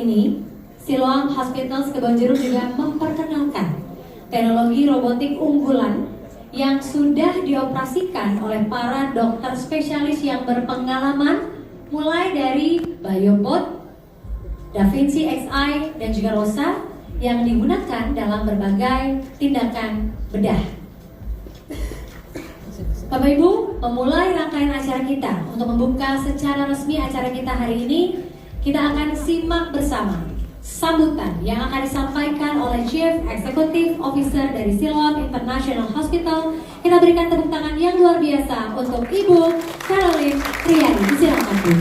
ini, Siloam Hospitals Kebonjeruk juga memperkenalkan teknologi robotik unggulan yang sudah dioperasikan oleh para dokter spesialis yang berpengalaman, mulai dari Biobot, DaVinci Xi, dan juga ROSA yang digunakan dalam berbagai tindakan bedah. Bapak Ibu, memulai rangkaian acara kita untuk membuka secara resmi acara kita hari ini, kita akan simak bersama sambutan yang akan disampaikan oleh Chief Executive Officer dari Siloam International Hospital. Kita berikan tepuk tangan yang luar biasa untuk Ibu Caroline Riyadi. Silakan Bu.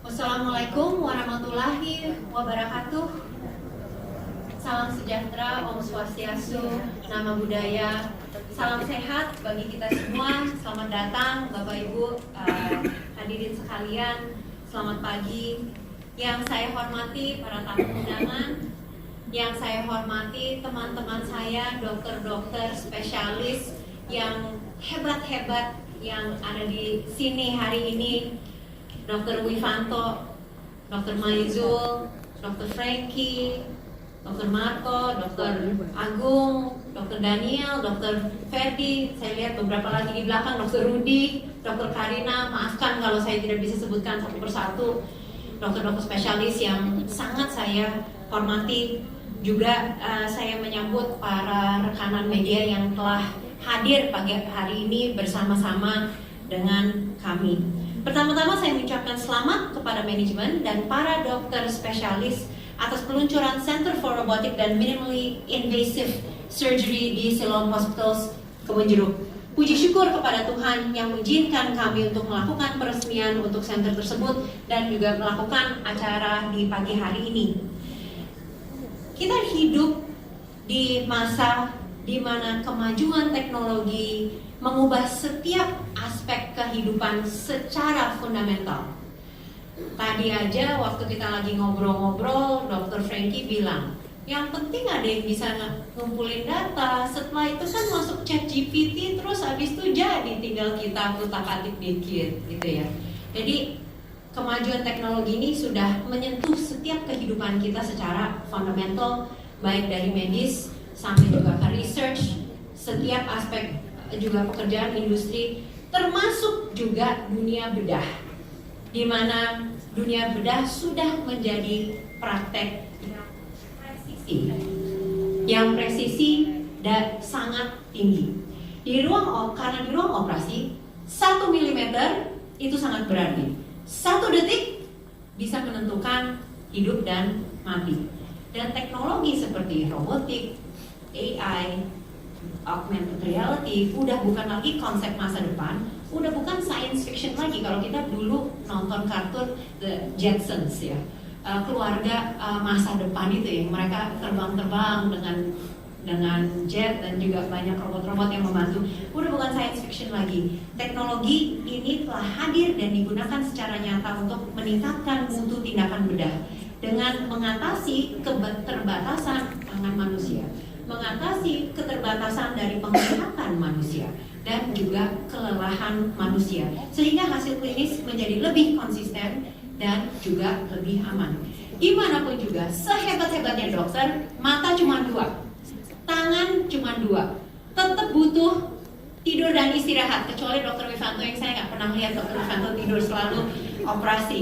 Assalamualaikum warahmatullahi wabarakatuh. Salam sejahtera, Om Swastiastu, Nama Budaya, salam sehat bagi kita semua. Selamat datang Bapak Ibu hadirin sekalian. Selamat pagi. Yang saya hormati para tamu undangan, yang saya hormati teman-teman saya, dokter-dokter spesialis yang hebat-hebat yang ada di sini hari ini. Dr. Wifanto, Dr. Maizul, Dr. Frankie, Dr. Marco, Dr. Agung, Dr. Daniel, Dr. Ferdi, saya lihat beberapa lagi di belakang, Dr. Rudi, Dr. Karina, maafkan kalau saya tidak bisa sebutkan satu persatu, dokter-dokter spesialis yang sangat saya hormati. Juga saya menyambut para rekanan media yang telah hadir pagi hari ini bersama-sama dengan kami. Pertama-tama saya mengucapkan selamat kepada manajemen dan para dokter spesialis atas peluncuran Center for Robotic dan Minimally Invasive Surgery di Siloam Hospitals Kebonjeruk. Puji syukur kepada Tuhan yang mengizinkan kami untuk melakukan peresmian untuk center tersebut dan juga melakukan acara di pagi hari ini. Kita hidup di masa di mana kemajuan teknologi mengubah setiap aspek kehidupan secara fundamental. Tadi aja waktu kita lagi ngobrol-ngobrol, Dr. Frankie bilang, yang penting ada yang bisa ngumpulin data, setelah itu kan masuk ChatGPT, terus habis itu jadi tinggal kita kutak-atik dikit gitu ya. Jadi kemajuan teknologi ini sudah menyentuh setiap kehidupan kita secara fundamental, baik dari medis sampai juga ke research, setiap aspek juga pekerjaan industri, termasuk juga dunia bedah, di mana dunia bedah sudah menjadi praktek yang presisi dan sangat tinggi. Karena di ruang operasi 1 mm itu sangat berarti. 1 detik bisa menentukan hidup dan mati. Dan teknologi seperti robotik, AI, augmented reality udah bukan lagi konsep masa depan, udah bukan science fiction lagi. Kalau kita dulu nonton kartun The Jetsons ya, keluarga masa depan itu ya, mereka terbang-terbang dengan jet dan juga banyak robot-robot yang membantu. Udah bukan science fiction lagi. Teknologi ini telah hadir dan digunakan secara nyata untuk meningkatkan mutu tindakan bedah dengan mengatasi keterbatasan tangan manusia, mengatasi keterbatasan dari penglihatan manusia dan juga kelelahan manusia, sehingga hasil klinis menjadi lebih konsisten dan juga lebih aman. Gimana pun juga, sehebat-hebatnya dokter, mata cuma 2, tangan cuma 2, tetap butuh tidur dan istirahat. Kecuali Dr. Wifanto yang saya nggak pernah lihat Dr. Wifanto tidur, selalu operasi.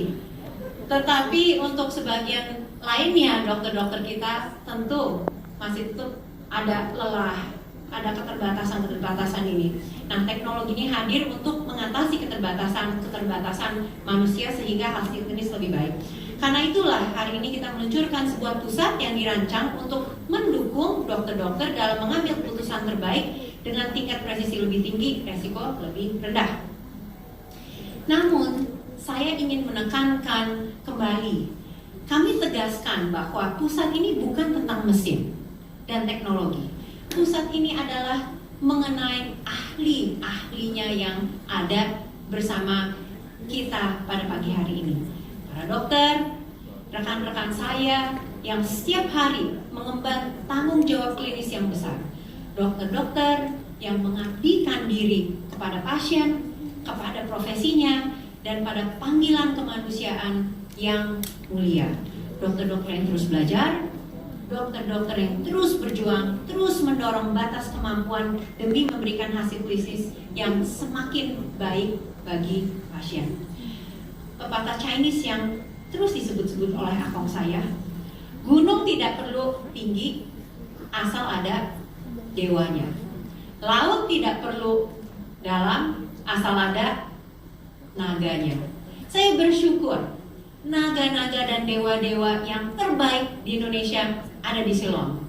Tetapi untuk sebagian lainnya dokter-dokter kita tentu masih tetap ada lelah, ada keterbatasan ini. Nah, teknologi ini hadir untuk mengatasi keterbatasan manusia sehingga hasil klinis lebih baik. Karena itulah hari ini kita meluncurkan sebuah pusat yang dirancang untuk mendukung dokter-dokter dalam mengambil keputusan terbaik dengan tingkat presisi lebih tinggi, resiko lebih rendah. Namun, saya ingin menekankan kembali, kami tegaskan bahwa pusat ini bukan tentang mesin dan teknologi. Pusat ini adalah mengenai ahli-ahlinya yang ada bersama kita pada pagi hari ini. Para dokter, rekan-rekan saya yang setiap hari mengemban tanggung jawab klinis yang besar. Dokter-dokter yang mengabdikan diri kepada pasien, kepada profesinya, dan pada panggilan kemanusiaan yang mulia. Dokter-dokter yang terus belajar, dokter-dokter yang terus berjuang, terus mendorong batas kemampuan demi memberikan hasil klinis yang semakin baik bagi pasien. Pepatah Chinese yang terus disebut-sebut oleh akong saya, gunung tidak perlu tinggi asal ada dewanya. Laut tidak perlu dalam asal ada naganya. Saya bersyukur naga-naga dan dewa-dewa yang terbaik di Indonesia ada di Silom.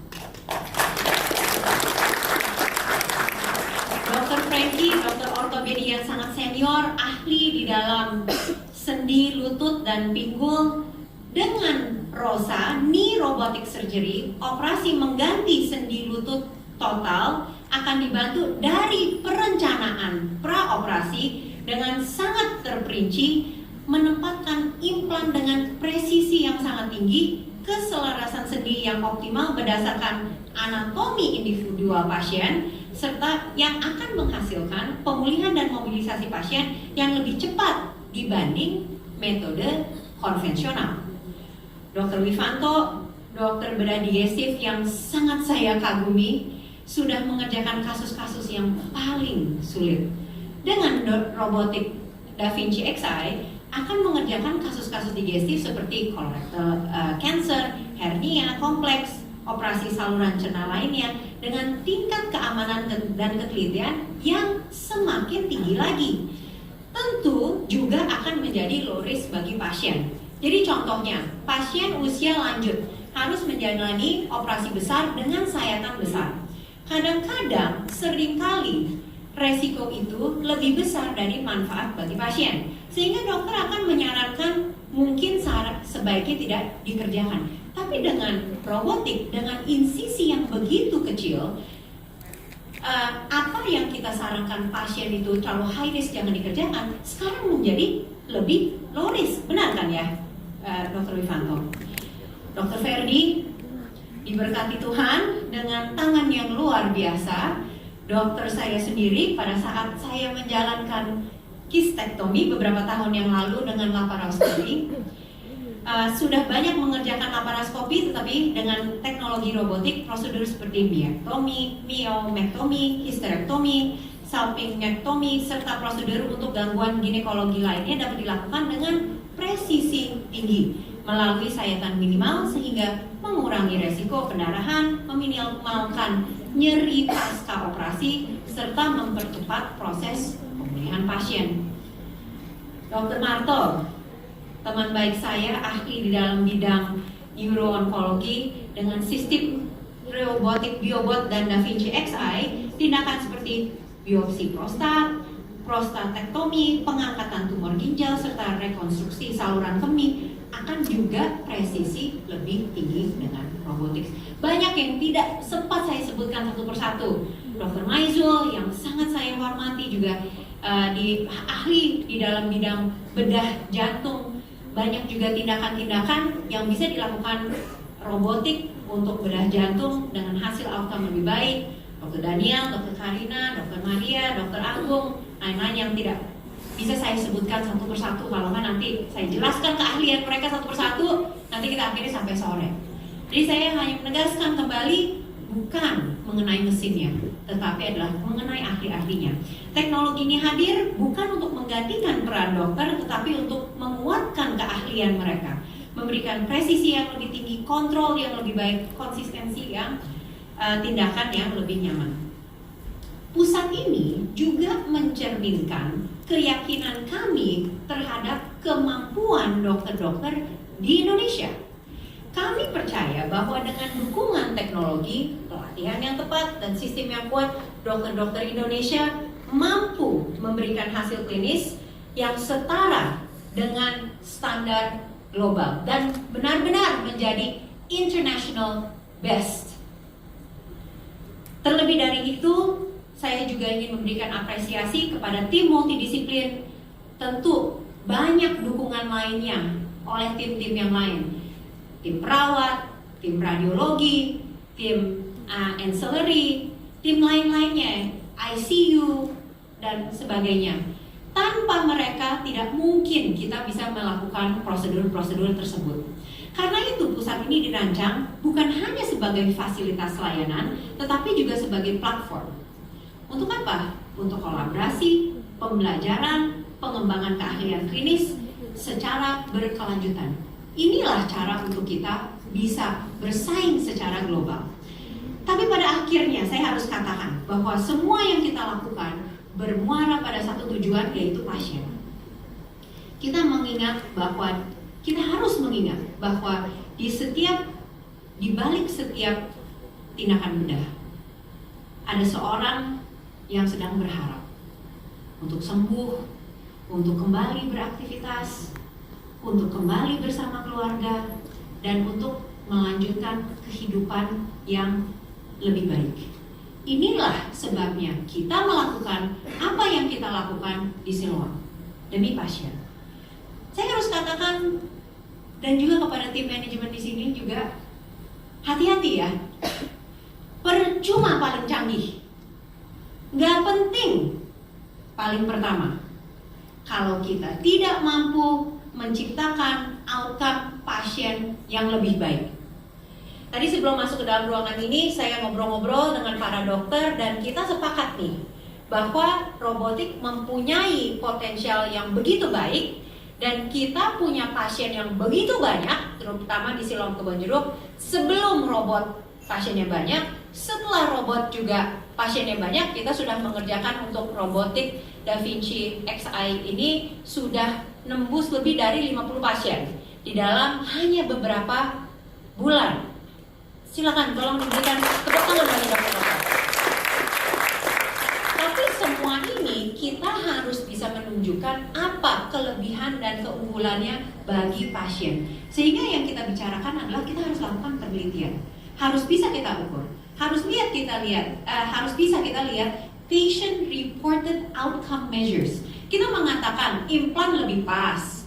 Dr. Frankie, dokter ortopedi yang sangat senior, ahli di dalam sendi, lutut, dan pinggul. Dengan Rosa, knee robotic surgery, operasi mengganti sendi lutut total akan dibantu dari perencanaan praoperasi dengan sangat terperinci, menempatkan implan dengan presisi yang sangat tinggi, keselarasan sendi yang optimal berdasarkan anatomi individual pasien, serta yang akan menghasilkan pemulihan dan mobilisasi pasien yang lebih cepat dibanding metode konvensional. Dr. Wifanto, dokter bedah digestif yang sangat saya kagumi, sudah mengerjakan kasus-kasus yang paling sulit. Dengan robotik Da Vinci Xi akan mengerjakan kasus-kasus digestif seperti colorectal cancer, hernia kompleks, operasi saluran cerna lainnya dengan tingkat keamanan dan ketelitian yang semakin tinggi lagi. Tentu juga akan menjadi low risk bagi pasien. Jadi contohnya, pasien usia lanjut harus menjalani operasi besar dengan sayatan besar. Kadang-kadang, seringkali resiko itu lebih besar dari manfaat bagi pasien, sehingga dokter akan menyarankan mungkin sebaiknya tidak dikerjakan. Tapi dengan robotik, dengan insisi yang begitu kecil, apa yang kita sarankan pasien itu terlalu high risk jangan dikerjakan, sekarang menjadi lebih low risk. Benar kan ya, Dr. Wifanto? Dr. Ferdi diberkati Tuhan dengan tangan yang luar biasa. Dokter saya sendiri pada saat saya menjalankan kistektomi beberapa tahun yang lalu dengan laparoskopi, sudah banyak mengerjakan laparoskopi, tetapi dengan teknologi robotik, prosedur seperti myectomy, myomectomy, hysterektomi, salpingectomy, serta prosedur untuk gangguan ginekologi lainnya dapat dilakukan dengan presisi tinggi melalui sayatan minimal sehingga mengurangi resiko pendarahan, meminimalkan nyeri pasca operasi, serta mempercepat proses pemulihan pasien. Dr. Marto, teman baik saya, ahli di dalam bidang uro-onkologi dengan sistem robotik biobot dan Da Vinci Xi, tindakan seperti biopsi prostat, prostatektomi, pengangkatan tumor ginjal, serta rekonstruksi saluran kemih akan juga presisi lebih tinggi dengan robotik. Banyak yang tidak sempat saya sebutkan satu persatu. Dr. Maizul yang sangat saya hormati juga ahli di dalam bidang bedah jantung. Banyak juga tindakan-tindakan yang bisa dilakukan robotik untuk bedah jantung dengan hasil outcome lebih baik. Dr. Daniel, Dr. Karina, Dr. Maria, Dr. Agung, lain-lain yang tidak bisa saya sebutkan satu persatu, kalau kan nanti saya jelaskan keahlian mereka satu persatu, nanti kita akhirnya sampai sore. Jadi saya hanya menegaskan kembali, bukan mengenai mesinnya, tetapi adalah mengenai ahli-ahlinya. Teknologi ini hadir bukan untuk menggantikan peran dokter, tetapi untuk menguatkan keahlian mereka, memberikan presisi yang lebih tinggi, kontrol yang lebih baik, konsistensi yang tindakan yang lebih nyaman. Pusat ini juga mencerminkan keyakinan kami terhadap kemampuan dokter-dokter di Indonesia. Kami percaya bahwa dengan dukungan teknologi, pelatihan yang tepat, dan sistem yang kuat, dokter-dokter Indonesia mampu memberikan hasil klinis yang setara dengan standar global dan benar-benar menjadi international best. Terlebih dari itu, saya juga ingin memberikan apresiasi kepada tim multidisiplin. Tentu banyak dukungan lainnya oleh tim-tim yang lain. Tim perawat, tim radiologi, tim ancillary, tim lain-lainnya, ICU, dan sebagainya. Tanpa mereka tidak mungkin kita bisa melakukan prosedur-prosedur tersebut. Karena itu pusat ini dirancang bukan hanya sebagai fasilitas layanan, tetapi juga sebagai platform. Untuk apa? Untuk kolaborasi, pembelajaran, pengembangan keahlian klinis secara berkelanjutan. Inilah cara untuk kita bisa bersaing secara global. Tapi pada akhirnya saya harus katakan bahwa semua yang kita lakukan bermuara pada satu tujuan, yaitu pasien. Kita harus mengingat bahwa di balik setiap tindakan bedah ada seorang yang sedang berharap untuk sembuh, untuk kembali beraktivitas, untuk kembali bersama keluarga, dan untuk melanjutkan kehidupan yang lebih baik. Inilah sebabnya kita melakukan apa yang kita lakukan di Siloam demi pasien. Saya harus katakan, dan juga kepada tim manajemen di sini juga, hati-hati ya. Percuma paling canggih, nggak penting paling pertama, kalau kita tidak mampu menciptakan outcome pasien yang lebih baik. Tadi sebelum masuk ke dalam ruangan ini, saya ngobrol-ngobrol dengan para dokter dan kita sepakat nih bahwa robotik mempunyai potensial yang begitu baik dan kita punya pasien yang begitu banyak, terutama di Siloam Kebonjeruk. Sebelum robot pasiennya banyak, setelah robot juga pasiennya banyak, kita sudah mengerjakan untuk robotik Da Vinci Xi ini sudah nembus lebih dari 50 pasien di dalam hanya beberapa bulan. Silakan tolong diberikan tepuk tangan bagi dokter-dokter. Tapi semua ini kita harus bisa menunjukkan apa kelebihan dan keunggulannya bagi pasien. Sehingga yang kita bicarakan adalah kita harus lakukan penelitian. Harus bisa kita ukur. Harus bisa kita lihat patient reported outcome measures. Kita mengatakan implan lebih pas,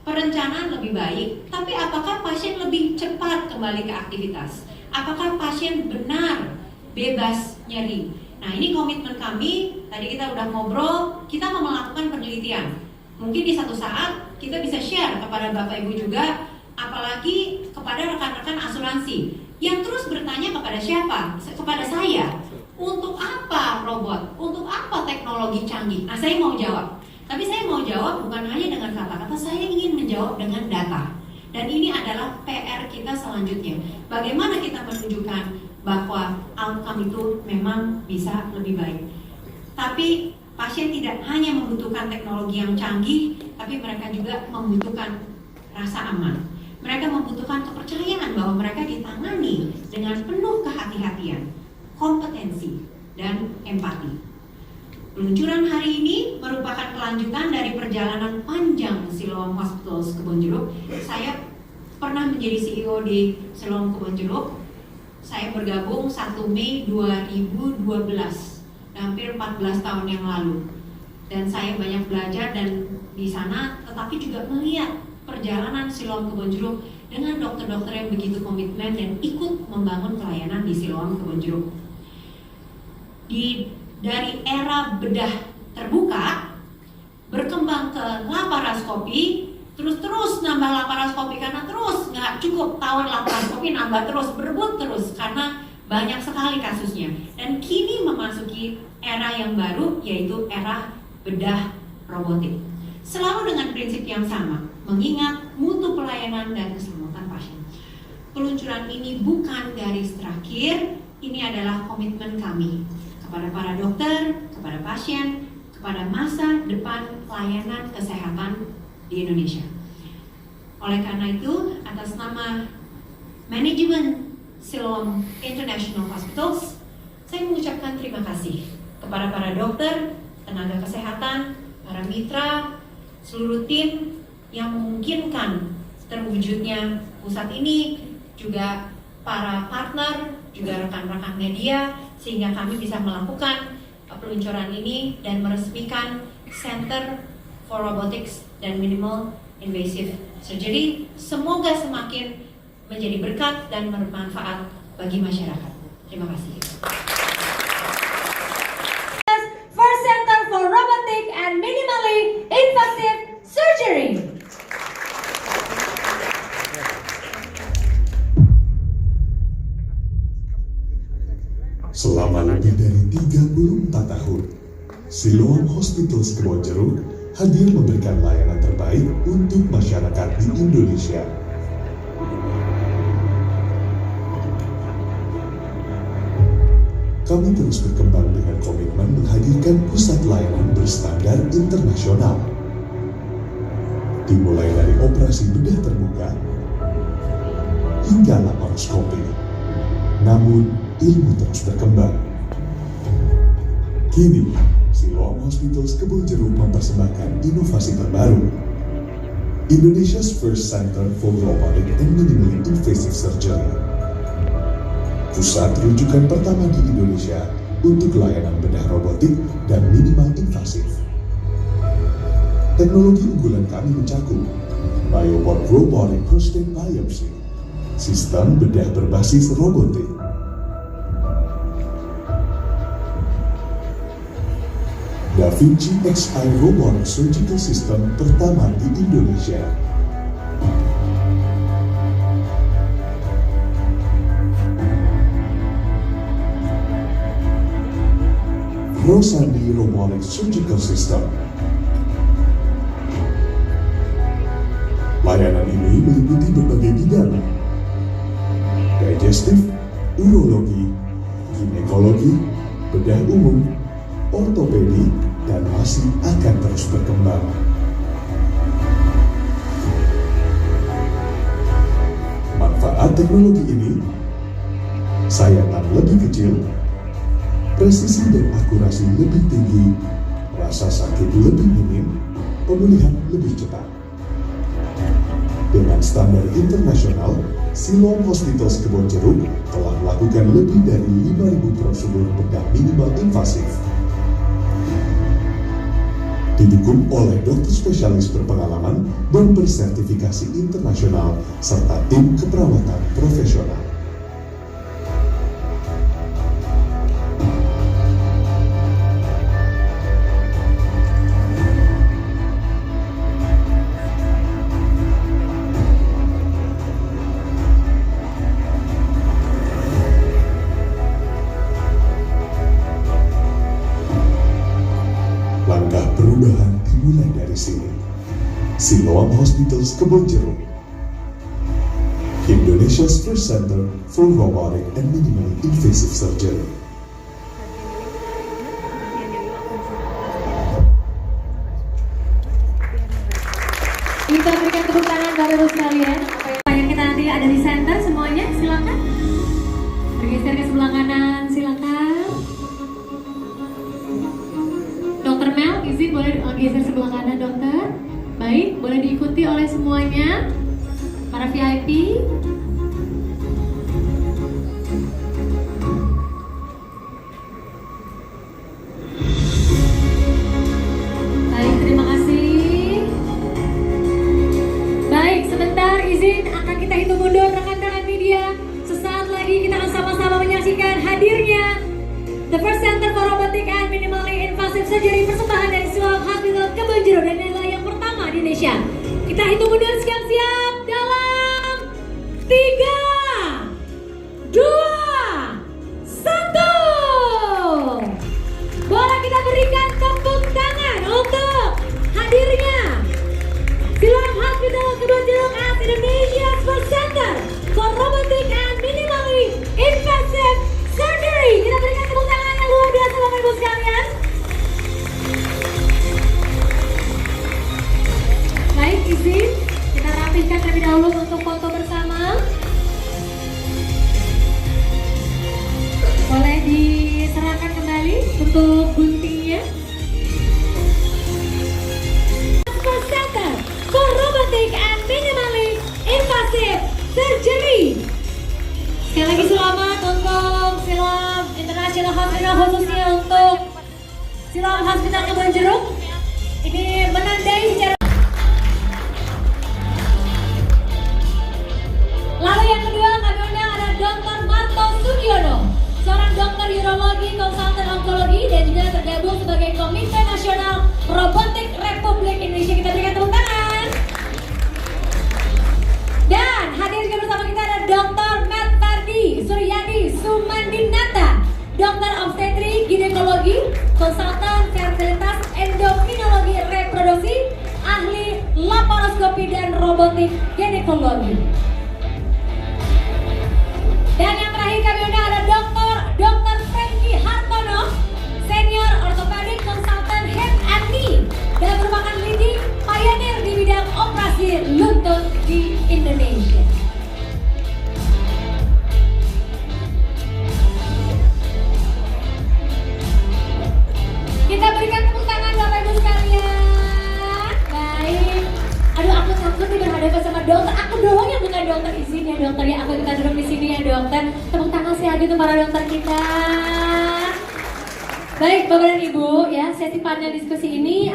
perencanaan lebih baik, tapi apakah pasien lebih cepat kembali ke aktivitas? Apakah pasien benar bebas nyeri? Nah, ini komitmen kami. Tadi kita udah ngobrol, kita mau melakukan penelitian. Mungkin di satu saat kita bisa share kepada Bapak Ibu juga, apalagi kepada rekan-rekan asuransi yang terus bertanya kepada siapa? Kepada saya. Untuk apa robot? Untuk apa teknologi canggih? Nah, saya mau jawab. Tapi saya mau jawab bukan hanya dengan kata-kata, saya ingin menjawab dengan data. Dan ini adalah PR kita selanjutnya. Bagaimana kita menunjukkan bahwa outcome itu memang bisa lebih baik. Tapi pasien tidak hanya membutuhkan teknologi yang canggih, tapi mereka juga membutuhkan rasa aman. Mereka membutuhkan kepercayaan bahwa mereka ditangani dengan penuh kehati-hatian, kompetensi, dan empati. Peluncuran hari ini merupakan kelanjutan dari perjalanan panjang Siloam Hospitals Kebonjeruk. Saya pernah menjadi CEO di Siloam Kebonjeruk. Saya bergabung 1 Mei 2012, hampir 14 tahun yang lalu. Dan saya banyak belajar dan di sana, tetapi juga melihat perjalanan Siloam Kebonjeruk dengan dokter-dokter yang begitu komitmen dan ikut membangun pelayanan di Siloam Kebonjeruk. Dari era bedah terbuka berkembang ke laparoskopi, terus nambah laparoskopi karena terus nggak cukup tawar laparoskopi, nambah terus, berebut terus karena banyak sekali kasusnya. Dan kini memasuki era yang baru, yaitu era bedah robotik. Selalu dengan prinsip yang sama, mengingat mutu pelayanan dan keselamatan pasien. Peluncuran ini bukan garis terakhir, ini adalah komitmen kami kepada para dokter, kepada pasien, kepada masa depan pelayanan kesehatan di Indonesia. Oleh karena itu, atas nama manajemen Siloam International Hospitals, saya mengucapkan terima kasih kepada para dokter, tenaga kesehatan, para mitra, seluruh tim yang memungkinkan terwujudnya pusat ini, juga para partner, juga rekan-rekan media, sehingga kami bisa melakukan peluncuran ini dan meresmikan Center for Robotics dan Minimal Invasive Surgery. Semoga semakin menjadi berkat dan bermanfaat bagi masyarakat. Terima kasih. First Center for Robotic and Minimally Invasive Surgery. Selama lebih dari 34 tahun, Siloam Hospitals Kebonjeruk hadir memberikan layanan terbaik untuk masyarakat di Indonesia. Kami terus berkembang dengan komitmen menghadirkan pusat layanan berstandar internasional. Dimulai dari operasi bedah terbuka hingga laparoskopi. Namun, ilmu terus berkembang. Kini, Siloam Hospitals Kebonjeruk mempersembahkan inovasi terbaru. Indonesia's first center for robotic and minimally invasive surgery. Pusat rujukan pertama di Indonesia untuk layanan bedah robotik dan minimal invasif. Teknologi unggulan kami mencakup Bioport Robotic Prostate Biopsy, sistem bedah berbasis robotik, Da Vinci Xi Robotic Surgical System pertama di Indonesia. Rosandi Robotic Surgical System. Layanan ini meliputi berbagai bidang: digestif, urologi, ginekologi, bedah umum, ortopedi, dan masih akan terus berkembang. Manfaat teknologi ini: sayatan lebih kecil, presisi dan akurasi lebih tinggi, rasa sakit lebih minim, pemulihan lebih cepat. Dengan standar internasional, Siloam Hospitals Kebonjeruk telah melakukan lebih dari 5.000 prosedur bedah minimal invasif. Didukung oleh dokter spesialis berpengalaman dan bersertifikasi internasional serta tim keperawatan profesional. Langkah perubahan dimulai dari sini. Siloam Hospitals Kebonjeruk, Indonesia's first center for robotic and minimally invasive surgery. Kita berikan tepuk tangan Bapak Ibu sekalian. Apa yang kita nanti ada di center semuanya, silakan. Bergeser ke sebelah kanan, silakan. Dokter Mel, izin boleh geser sebelah kanan, dokter. Baik, boleh diikuti oleh semuanya. Para VIP. Baik, terima kasih. Baik, sebentar izin akan kita hitung mundur rekan-rekan media. Sesaat lagi kita akan sama-sama menyaksikan hadirnya The First Center for Robotic and Minimally Invasive Surgery, persembahan dari Siloam Hospital Kebonjeruk, dan adalah yang pertama di Indonesia. Kita hitung mundur, siap-siap dalam 3, 2, 1. Boleh kita berikan tepuk tangan untuk hadirnya Siloam Hospital Kebonjeruk as Indonesia's First Center for Robotic and Minimally Invasive Surgery. Kita berikan tepuk tangan yang luar biasa Bapak Ibu sekalian. Baik, izin kita rapihkan terlebih dahulu untuk foto bersama. Boleh diserahkan kembali untuk guntingnya. First Center for Robotic and Minimally Invasive Surgery. Sekali lagi selamat untuk Siloam International Silang Hospital khususnya untuk Silang Hospital Kebonjeruk. Ini menandai secara. Lalu yang kedua kami undang ada Dr. Marto Sugiono, seorang dokter urologi, konsultan onkologi dan juga tergabung sebagai Komite Nasional Robotik Republik Indonesia. Kita berikan tepuk tangan. Dan hadir juga bersama kita ada Dr. Matt Fardi Suryadi Sumandinata, dokter obstetri ginekologi, konsultan fertilitas endokrinologi reproduksi, ahli laparoskopi dan robotik ginekologi. Dan yang terakhir kami undang ada Dr. Franky Hartono, senior orthopedic consultant head and knee dan merupakan leading pioneer di bidang operasi lutut di Indonesia. Kita berikan tepuk tangan Bapak Ibu sekalian. Baik. Aduh, aku takut nih berhadapan sama dokter. Aku doang yang bukan dokter, izin ya dokter ya. Aku kita duduk di sini ya dokter. Tepuk tangan sekali lagi untuk para dokter kita. Baik Bapak dan Ibu ya, sesi panel diskusi ini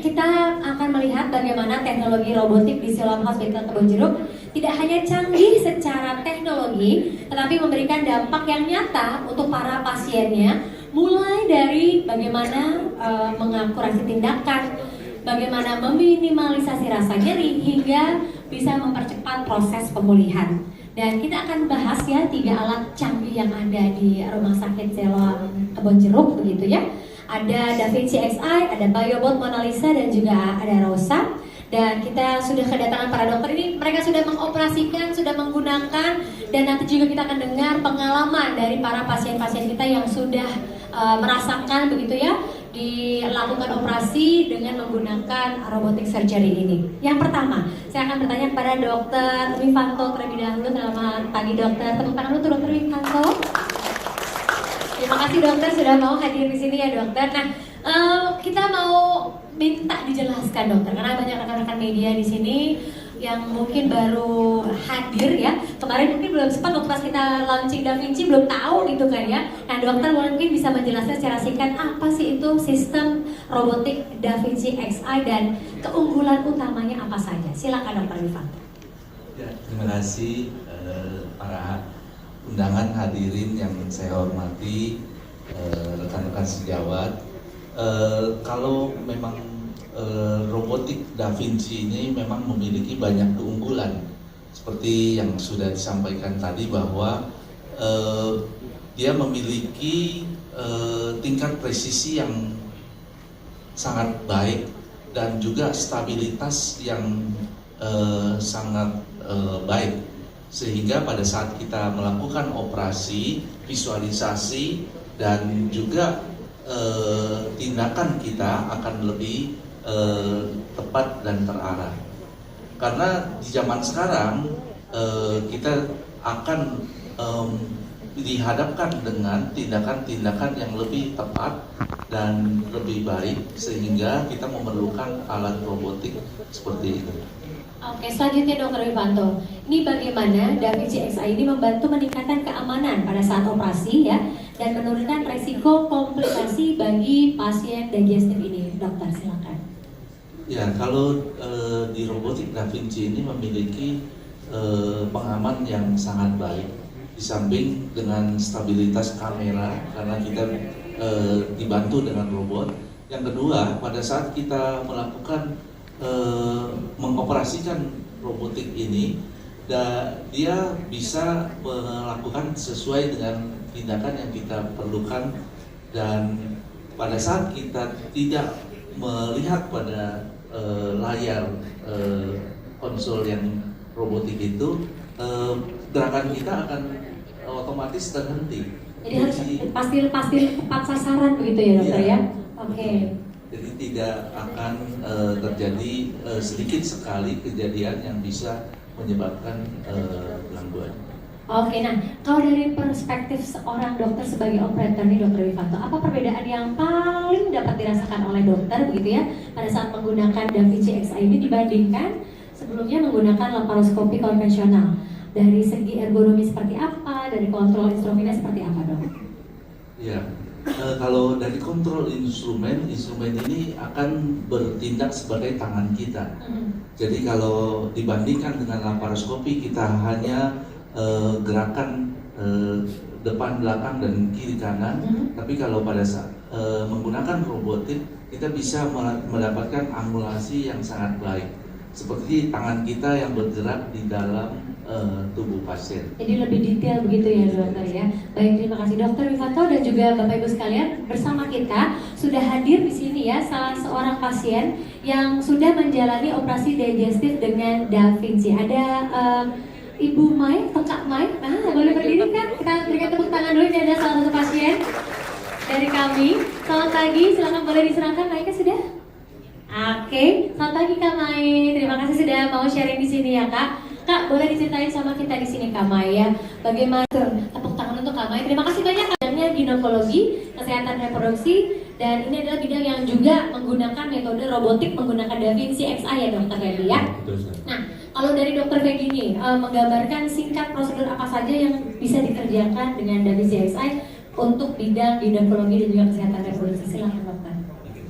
kita akan melihat bagaimana teknologi robotik di Siloam Hospital Kebonjeruk tidak hanya canggih secara teknologi, tetapi memberikan dampak yang nyata untuk para pasiennya, mulai dari bagaimana mengakurasi tindakan, bagaimana meminimalisasi rasa nyeri hingga bisa mempercepat proses pemulihan. Dan kita akan bahas ya 3 alat canggih yang ada di Rumah Sakit Siloam Kebonjeruk begitu ya. Ada Da Vinci Xi, ada Biobot Mona Lisa dan juga ada Rosa. Dan kita sudah kedatangan para dokter ini, mereka sudah mengoperasikan, sudah menggunakan, dan nanti juga kita akan dengar pengalaman dari para pasien-pasien kita yang sudah merasakan begitu ya dilakukan operasi dengan menggunakan robotic surgery ini. Yang pertama, saya akan bertanya kepada Dr. Wifanto terlebih dahulu. Selamat pagi dokter, tepuk tangan untuk Dr. Wifanto. Terima kasih dokter sudah mau hadir di sini ya dokter. Nah, kita mau minta dijelaskan dokter, karena banyak rekan-rekan media di sini yang mungkin baru hadir ya. Kemarin mungkin belum sempat waktu pas kita launching Da Vinci belum tahu gitu kan ya. Nah dokter mungkin bisa menjelaskan secara singkat apa sih itu sistem robotik Da Vinci Xi dan keunggulan utamanya apa saja. Silakan Dr. Wifanto. Ya, terima kasih para undangan hadirin yang saya hormati, rekan-rekan sejawat. Kalau memang robotik Da Vinci ini memang memiliki banyak keunggulan seperti yang sudah disampaikan tadi bahwa dia memiliki tingkat presisi yang sangat baik dan juga stabilitas yang sangat baik, sehingga pada saat kita melakukan operasi, visualisasi dan juga tindakan kita akan lebih tepat dan terarah. Karena di zaman sekarang kita akan dihadapkan dengan tindakan-tindakan yang lebih tepat dan lebih baik, sehingga kita memerlukan alat robotik seperti itu. Oke, selanjutnya Dr. Wifanto, ini bagaimana Da Vinci Xi ini membantu meningkatkan keamanan pada saat operasi ya, dan menurunkan resiko komplikasi bagi pasien digestif ini, dokter silakan. Ya, kalau di robotik Da Vinci ini memiliki pengaman yang sangat baik, di samping dengan stabilitas kamera karena kita dibantu dengan robot. Yang kedua, pada saat kita melakukan mengoperasikan robotik ini, dia bisa melakukan sesuai dengan tindakan yang kita perlukan, dan pada saat kita tidak melihat pada layar konsol yang robotik itu, gerakan kita akan otomatis terhenti. Jadi harus pasti tepat sasaran begitu ya dokter ya? Oke. Jadi tidak akan terjadi sedikit sekali kejadian yang bisa menyebabkan gangguan. Oke, nah kalau dari perspektif seorang dokter sebagai operator nih Dr. Wifanto, apa perbedaan yang paling dapat dirasakan oleh dokter begitu ya pada saat menggunakan Da Vinci Xi ini dibandingkan sebelumnya menggunakan laparoskopi konvensional? Dari segi ergonomi seperti apa, dari kontrol instrumennya seperti apa dok? Ya, kalau dari kontrol instrumen ini akan bertindak sebagai tangan kita. Jadi kalau dibandingkan dengan laparoskopi, kita hanya gerakan depan, belakang, dan kiri kanan. Tapi kalau pada saat menggunakan robotik, kita bisa mendapatkan angulasi yang sangat baik, seperti tangan kita yang bergerak di dalam tubuh pasien. Jadi lebih detail begitu ya dokter ya. Baik, terima kasih Dokter Wifato dan juga Bapak Ibu sekalian. Bersama kita sudah hadir di sini ya salah seorang pasien yang sudah menjalani operasi digestif dengan Da Vinci. Ada Ibu Mai atau Kak Mai? Nah, boleh berdiri kan? Kita berikan tepuk tangan dulu. Ini ada salah satu pasien dari kami. Selamat pagi, silakan boleh diserahkan mic-nya sudah. Oke, selamat pagi Kak Mai. Terima kasih sudah mau sharing di sini ya Kak. Kak, boleh diceritain sama kita di sini Kak Mai ya, bagaimana tepuk tangan untuk Kak Mai. Terima kasih banyak. Bidangnya ginekologi, kesehatan reproduksi, dan ini adalah bidang yang juga menggunakan metode robotik menggunakan Da Vinci Xi ya Dokter Feby ya. Nah, kalau dari Dokter Feby ini menggambarkan singkat prosedur apa saja yang bisa dikerjakan dengan Da Vinci Xi untuk bidang ginekologi dan juga kesehatan reproduksi, silakan Dokter.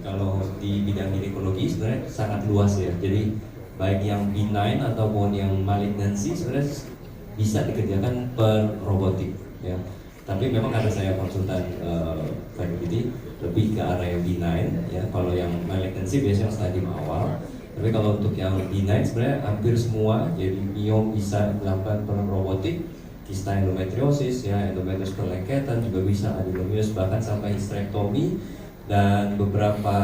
Kalau di bidang ginekologi sebenarnya sangat luas ya. Jadi baik yang benign ataupun yang malignancy sebenarnya bisa dikerjakan per robotik ya. Tapi memang karena saya konsultan fertility lebih ke arah yang benign ya. Kalau yang malignancy biasanya stadium awal. Tapi kalau untuk yang benign sebenarnya hampir semua, jadi mio bisa dilakukan per robotik, kista endometriosis ya, endometrios perlengketan juga bisa, adenomius bahkan sampai hysterektomi, dan beberapa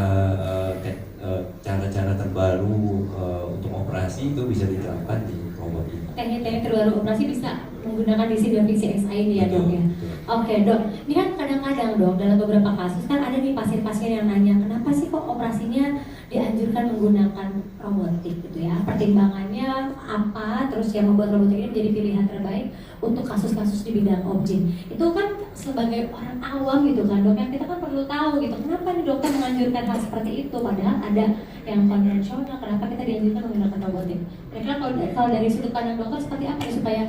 cara-cara terbaru untuk operasi itu bisa diterapkan di robot ini. Teknik-teknik terbaru operasi bisa menggunakan DC Da Vinci Xi ini ya Dok ya. Oke Dok, ini kan kadang-kadang Dok dalam beberapa kasus kan ada nih pasien-pasien yang nanya kenapa sih kok operasinya dianjurkan menggunakan robotik gitu ya. Pertimbangannya apa, terus yang membuat robotik ini menjadi pilihan terbaik untuk kasus-kasus di bidang objek. Itu kan sebagai orang awam gitu kan Dok, yang kita kan perlu tahu gitu kenapa nih dokter menganjurkan hal seperti itu padahal ada yang konvensional, kenapa kita dianjurkan menggunakan robotik. Kira-kira kalau dari sudut pandang dokter seperti apa ya supaya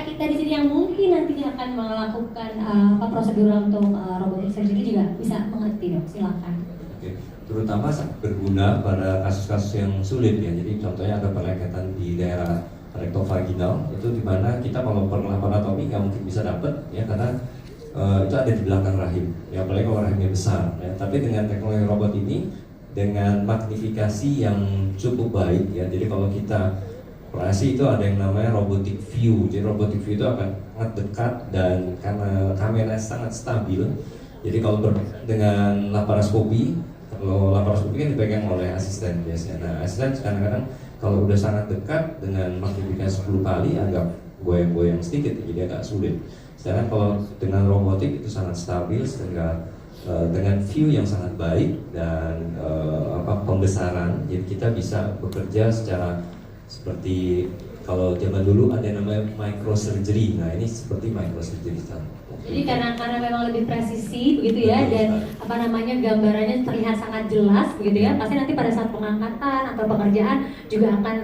kita di sini yang mungkin nantinya akan melakukan prosedur untuk robotik surgery juga bisa mengerti Dok, silakan. Oke. Terutama sangat berguna pada kasus-kasus yang sulit ya. Jadi contohnya ada perlengketan di daerah rektovaginal itu dimana kita kalau laparotomi nggak mungkin bisa dapat ya karena itu ada di belakang rahim ya, apalagi kalau rahimnya besar ya. Tapi dengan teknologi robot ini dengan magnifikasi yang cukup baik ya, jadi kalau kita operasi itu ada yang namanya robotic view. Jadi robotic view itu akan sangat dekat dan karena kamera sangat stabil. Jadi kalau dengan laparoskopi, kalau laparoskopi kan dipegang oleh asisten biasanya. Nah asisten kadang-kadang kalau udah sangat dekat dengan magnifikasi 10 kali agak goyang-goyang sedikit, jadi agak sulit. Sedangkan kalau dengan robotik itu sangat stabil sehingga dengan view yang sangat baik dan pembesaran, jadi kita bisa bekerja secara seperti kalau zaman dulu ada yang namanya microsurgery. Nah ini seperti microsurgery sekarang. Jadi karena memang lebih presisi begitu ya, dan gambarannya terlihat sangat jelas begitu ya. Pasti nanti pada saat pengangkatan atau pekerjaan juga akan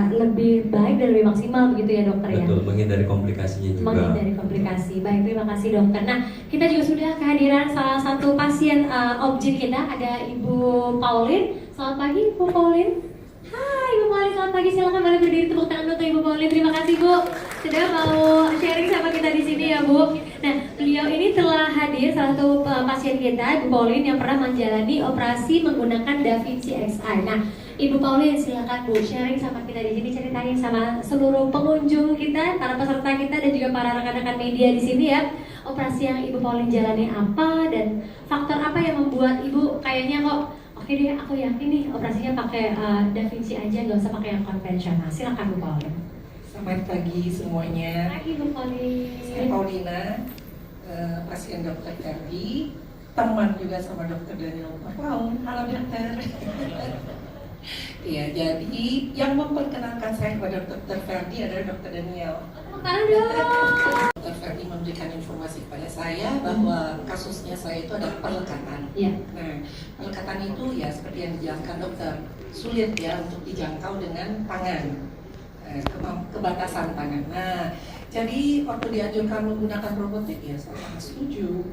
lebih baik dan lebih maksimal begitu ya dokter ya. Betul, menghindari komplikasinya juga. Menghindari komplikasi. Baik, terima kasih dokter. Nah, kita juga sudah kehadiran salah satu pasien objek kita, ada Ibu Pauline. Selamat pagi Ibu Pauline. Hai Ibu Pauline, selamat pagi. Silakan boleh berdiri, tepuk tangan untuk Ibu Pauline. Terima kasih Bu sudah mau sharing sama kita di sini ya Bu. Nah, beliau ini telah hadir salah satu pasien kita, Ibu Pauline, yang pernah menjalani operasi menggunakan Da Vinci Xi. Nah, Ibu Pauline silakan Bu sharing sama kita di sini, ceritain sama seluruh pengunjung kita, para peserta kita dan juga para rekan-rekan media di sini ya. Operasi yang Ibu Pauline jalani apa dan faktor apa yang membuat Ibu kayaknya kok oke deh, aku yakin nih operasinya pakai Da Vinci aja, nggak usah pakai yang konvensional. Silakan Bu Pauline. Selamat pagi semuanya. Pagi Bu Pauline. Saya Paulina, pasien Dokter Feby, teman juga sama Dokter Daniel Papaun. Halo dokter. Iya, jadi yang memperkenalkan saya kepada Dokter Feby adalah Dokter Daniel. Halo. Dokter Feby memberikan informasi kepada saya bahwa kasusnya saya itu adalah perlekatan. Iya. Nah, perlekatan itu ya seperti yang dijelaskan dokter, sulit ya untuk dijangkau dengan tangan. Kebatasan tangan. Nah, Jadi waktu dianjurkan menggunakan robotik ya saya sangat setuju.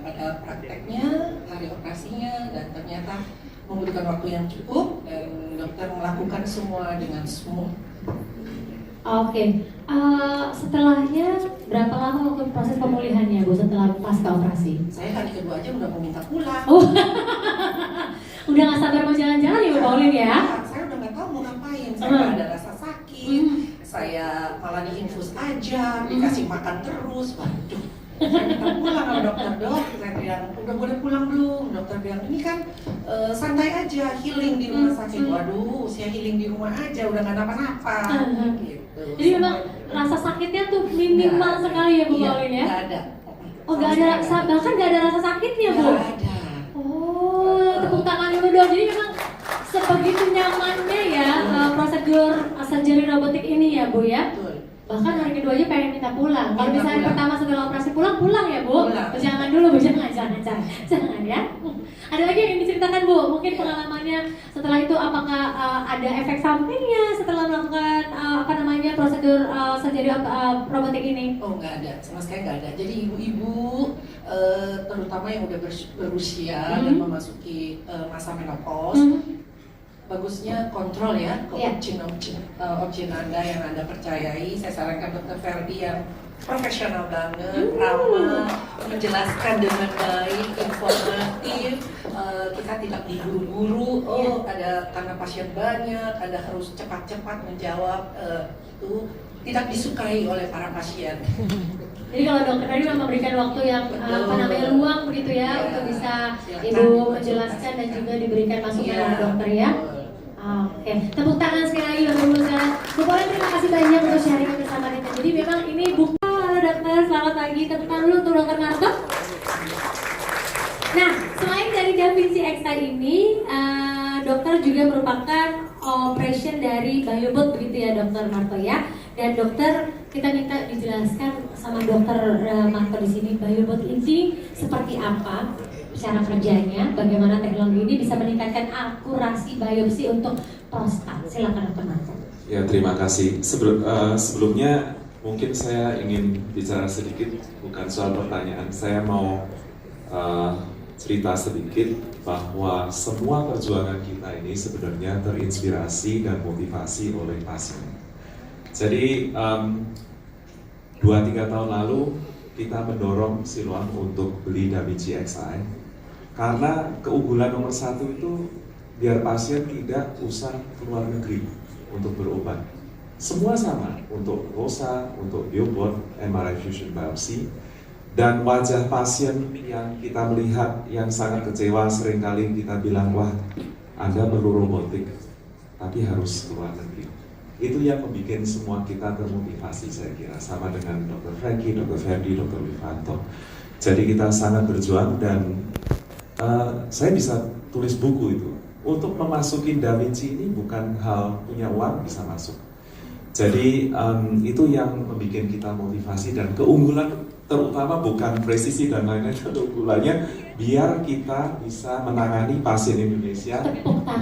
Pada prakteknya, hari operasinya, dan ternyata membutuhkan waktu yang cukup dan dokter melakukan semua dengan smooth. Oke, setelahnya berapa lama waktu proses pemulihannya Bu setelah pasca operasi? Saya hari kedua aja udah mau minta pulang. Oh, udah nggak sabar mau jalan-jalan ya Bu Pauline ya? Saya udah nggak tahu mau ngapain. Saya nggak ada rasa sakit. Saya malah diinfus aja, dikasih makan terus. Waduh, saya minta pulang sama dokter. Dok, saya bilang udah boleh pulang belum? Dokter bilang ini kan santai aja, healing di rumah sakit. Waduh, saya healing di rumah aja, udah nggak napa-napa. Gitu. Jadi memang rasa sakitnya tuh minimal sekali ya Bu Pauline ya? Nggak ada. Oh nggak ada, bahkan nggak ada rasa sakitnya Bu? Nggak ada. Oh, tepuk tangan dulu dong. Jadi memang sebegitu nyamannya ya prosedur surgery robotik ini ya Bu ya? Betul. Bahkan hari kedua aja pengen minta pulang. Kalau Minta misalnya pulang. pertama setelah operasi pulang ya Bu? Pulang. Jangan dulu Bu, jangan ya. Ada lagi yang ingin diceritakan Bu? Mungkin pengalamannya setelah itu apakah ada efek sampingnya setelah melakukan prosedur surgery robotik ini? Oh nggak ada, sama sekali nggak ada. Jadi ibu-ibu terutama yang udah berusia dan memasuki masa menopause, bagusnya kontrol ya ke option Anda yang Anda percayai. Saya sarankan Dr. Ferdi yang profesional banget, ramah, menjelaskan dengan baik, informatif. Kita tidak diburu-buru. Oh, ada karena pasien banyak, Anda harus cepat-cepat menjawab. Itu tidak disukai oleh para pasien. Jadi kalau dokter tadi memang memberikan waktu yang luang begitu ya untuk bisa ibu menjelaskan dan juga diberikan masukan oleh dokter ya. Oke, tepuk tangan sekali lagi Bapak Ibu sekalian. Bu Pauline terima kasih banyak untuk sharing bersama kita. Jadi memang ini buka. Halo dokter, selamat pagi. Tepuk tangan dulu untuk Dokter Marto. Nah, selain dari Da Vinci Xi ini, dokter juga merupakan operation dari BioBot begitu ya Dokter Marto ya. Dan dokter, kita minta dijelaskan sama Dokter Marto di sini BioBot ini seperti apa cara kerjanya, bagaimana teknologi ini bisa meningkatkan akurasi biopsi untuk prostat. Silakan Dokter Marto. Ya, terima kasih. Sebelumnya mungkin saya ingin bicara sedikit, bukan soal pertanyaan. Saya mau cerita sedikit bahwa semua perjuangan kita ini sebenarnya terinspirasi dan motivasi oleh pasien. Jadi 2-3 tahun lalu kita mendorong Siloam untuk beli Da Vinci Xi karena keunggulan nomor 1 itu biar pasien tidak usah keluar negeri untuk berobat. Semua sama untuk ROSA, untuk BioBot, MRI Fusion Biopsy, dan wajah pasien yang kita melihat yang sangat kecewa seringkali kita bilang, wah Anda perlu robotik, tapi harus keluar negeri. Itu yang membuat semua kita termotivasi saya kira, sama dengan Dr. Franky, Dr. Ferdi, Dr. Wifanto. Jadi kita sangat berjuang dan saya bisa tulis buku itu. Untuk memasuki Da Vinci ini bukan hal punya uang bisa masuk. Jadi itu yang membuat kita motivasi dan keunggulan terutama bukan presisi dan lain-lain, keunggulannya biar kita bisa menangani pasien Indonesia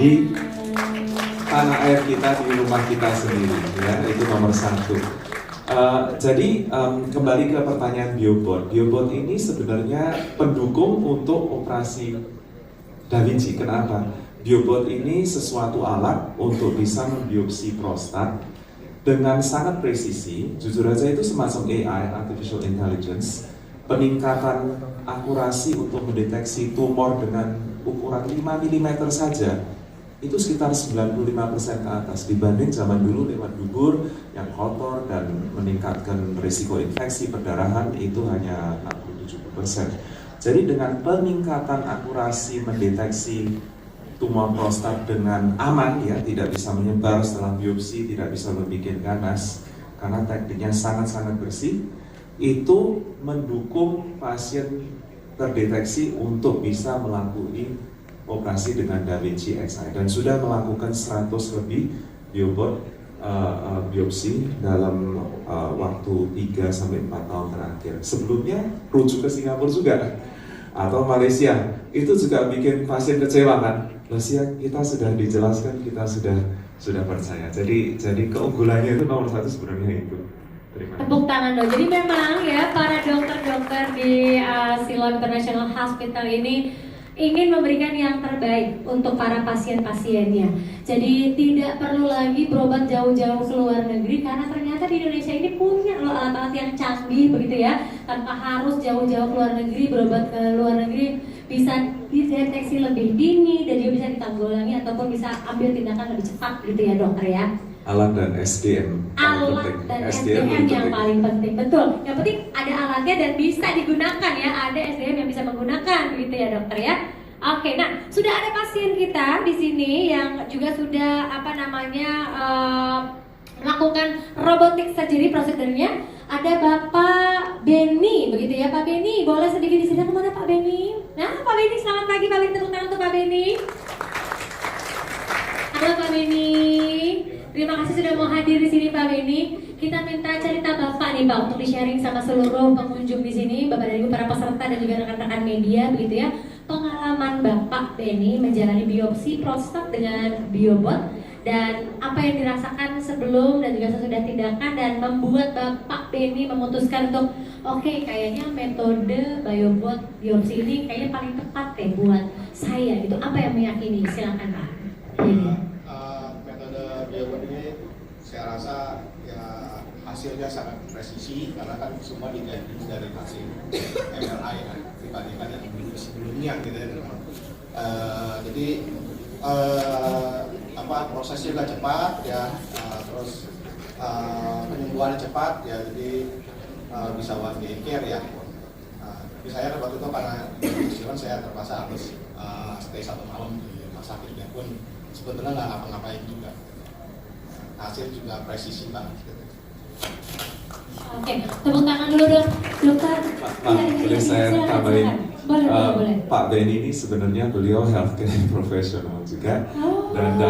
di tanah air kita, di rumah kita sendiri, ya itu nomor 1. Jadi kembali ke pertanyaan BioBot. BioBot ini sebenarnya pendukung untuk operasi Da Vinci. Kenapa? BioBot ini sesuatu alat untuk bisa membiopsi prostat dengan sangat presisi. Jujur aja itu semacam AI, Artificial Intelligence. Peningkatan akurasi untuk mendeteksi tumor dengan ukuran 5 mm saja itu sekitar 95% ke atas dibanding zaman dulu lewat dubur yang kotor dan meningkatkan risiko infeksi perdarahan itu hanya 60-70%. Jadi dengan peningkatan akurasi mendeteksi tumor prostat dengan aman, ya tidak bisa menyebar setelah biopsi, tidak bisa membuat ganas karena tekniknya sangat-sangat bersih, itu mendukung pasien terdeteksi untuk bisa melakukan operasi dengan Da Vinci Xi dan sudah melakukan 100 lebih BioBot biopsi dalam waktu 3-4 tahun terakhir. Sebelumnya rujuk ke Singapura juga atau Malaysia, itu juga bikin pasien kecewa kan. Malaysia kita sudah dijelaskan, kita sudah percaya. Jadi keunggulannya itu nomor 1 sebenarnya itu. Terima kasih. Tepuk tangan dong. Jadi memang ya para dokter-dokter di Siloam International Hospital ini ingin memberikan yang terbaik untuk para pasien-pasiennya. Jadi tidak perlu lagi berobat jauh-jauh ke luar negeri karena ternyata di Indonesia ini punya loh alat-alat yang canggih begitu ya. Tanpa harus jauh-jauh ke luar negeri, berobat ke luar negeri, bisa dideteksi lebih dini dan juga bisa ditanggulangi ataupun bisa ambil tindakan lebih cepat gitu ya dokter ya. Alat dan SDM paling Alat penting. dan SDM SDM yang penting. paling penting, betul. Yang penting ada alatnya dan bisa digunakan ya, ada SDM yang bisa menggunakan begitu ya dokter ya. Oke, nah sudah ada pasien kita di sini yang juga sudah melakukan robotik surgery prosedurnya. Ada Bapak Beni, begitu ya Pak Beni. Boleh sedikit di sini kemana Pak Beni? Nah Pak Beni, selamat pagi Pak Beni, tepuk tangan untuk Pak Beni. Halo Pak Beni. Terima kasih sudah mau hadir di sini Pak Beni. Kita minta cerita Bapak nih Pak untuk di-sharing sama seluruh pengunjung di sini, Bapak dan Ibu para peserta dan juga rekan-rekan media begitu ya. Pengalaman Bapak Beni menjalani biopsi prostat dengan biobot dan apa yang dirasakan sebelum dan juga sesudah tindakan dan membuat Bapak Beni memutuskan untuk oke, kayaknya metode biobot biopsi ini kayaknya paling tepat deh buat saya gitu. Apa yang meyakini? Silakan Pak. Metode biobot ini saya rasa ya hasilnya sangat presisi karena kan semua diganti dari hasil MRI ya, dibandingkan yang sebelumnya gitu ya. Jadi prosesnya juga cepat ya, terus penyembuhannya cepat ya, jadi bisa one day care ya. Tapi saya waktu itu karena di New saya terpaksa harus stay 1 malam di rumah sakit ya pun sebetulnya nggak ngapa-ngapain juga. Hasil juga presisi banget gitu. Oke, tepuk tangan dulu dong, dokter. Boleh saya Silakan, tambahin? silakan. Boleh. Pak Beni ini sebenarnya beliau healthcare professional juga, Oh. dan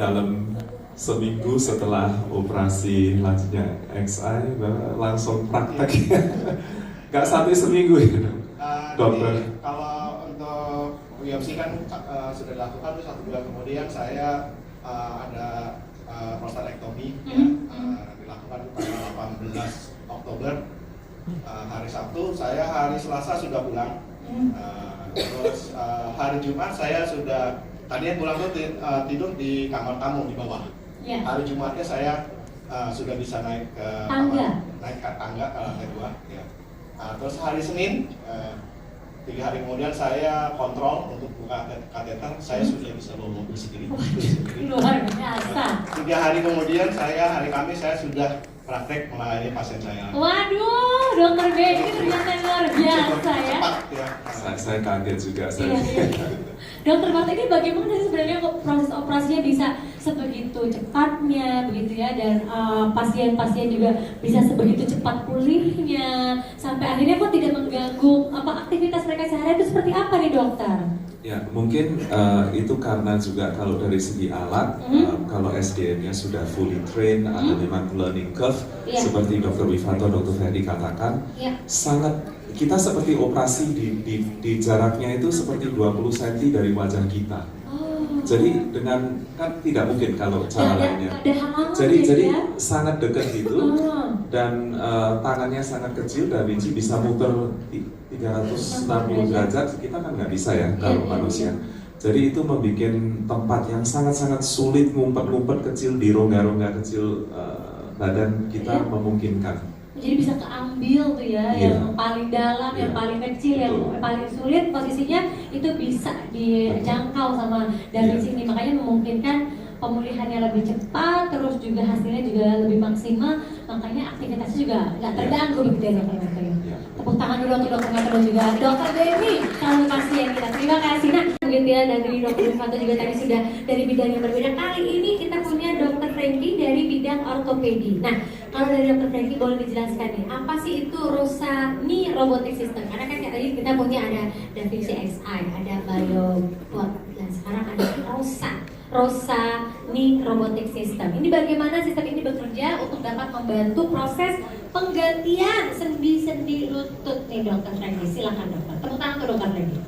dalam seminggu setelah operasi lanjutnya XI langsung praktek. Nggak sampai seminggu ya dokter. Jadi, kalau untuk biopsi kan sudah dilakukan, terus 1 bulan kemudian saya ada prostatektomi ya, dilakukan pada 18 Oktober hari Sabtu. Saya hari Selasa sudah pulang. Terus hari Jumat saya sudah tadinya pulang tuh tidur di kamar tamu di bawah. Ya. Hari Jumatnya saya sudah bisa naik ke Tangga. naik ke tangga ke lantai 2 ya. Terus hari Senin 3 hari kemudian saya kontrol untuk buka kateter, saya sudah bisa bawa mobil sendiri. Luar biasa. 3 hari kemudian hari Kamis saya sudah praktek melayani pasien saya. Waduh, dokter Beni ternyata luar biasa ya. Cepat ya. Saya kaget juga. Iya. Dokter Marta ini bagaimana sih sebenarnya kok proses operasinya bisa sebegitu cepatnya begitu ya, dan pasien-pasien juga bisa sebegitu cepat pulihnya sampai akhirnya kok tidak mengganggu aktivitas mereka sehari-hari. Itu seperti apa nih dokter? Ya, mungkin itu karena juga kalau dari segi alat, kalau SDM-nya sudah fully trained, ada memang learning curve, seperti Dr. Wifanto, Dr. Ferdi katakan, sangat kita seperti operasi di jaraknya itu seperti 20 cm dari wajah kita. Jadi dengan kan tidak mungkin kalau cara lainnya. Jadi sangat dekat gitu, dan tangannya sangat kecil. Da Vinci bisa muter 360 derajat, kita kan nggak bisa ya kalau manusia. Jadi itu membuat tempat yang sangat-sangat sulit, ngumpet-ngumpet kecil di rongga-rongga kecil badan kita memungkinkan. Jadi bisa keambil tuh ya, yang paling dalam, yang paling kecil, yang paling sulit posisinya itu bisa dijangkau sama dari sini. Makanya memungkinkan pemulihannya lebih cepat, terus juga hasilnya juga lebih maksimal. Makanya aktivitasnya juga nggak terganggu begitu ya dokter. Tepuk tangan dulu untuk dokter Wifanto juga. Dokter Beni, kalau pasien kita terima kasih. Nah, begitu ya, dan dari dokter Wifanto juga tadi sudah dari bidang yang berbeda. Kali ini kita punya dokter Frankie dari bidang ortopedi. Nah, kalau dari dokter Frankie boleh dijelaskan nih, apa sih itu ROSA Knee Robotic System? Karena kan tadi kita punya ada Da Vinci Xi, ada BioBot, dan sekarang ada ROSA Knee Robotic System. Ini bagaimana sistem ini bekerja untuk dapat membantu proses penggantian sendi-sendi lutut nih dokter Frankie. Silakan dokter. Tepuk tangan untuk dokter Frankie.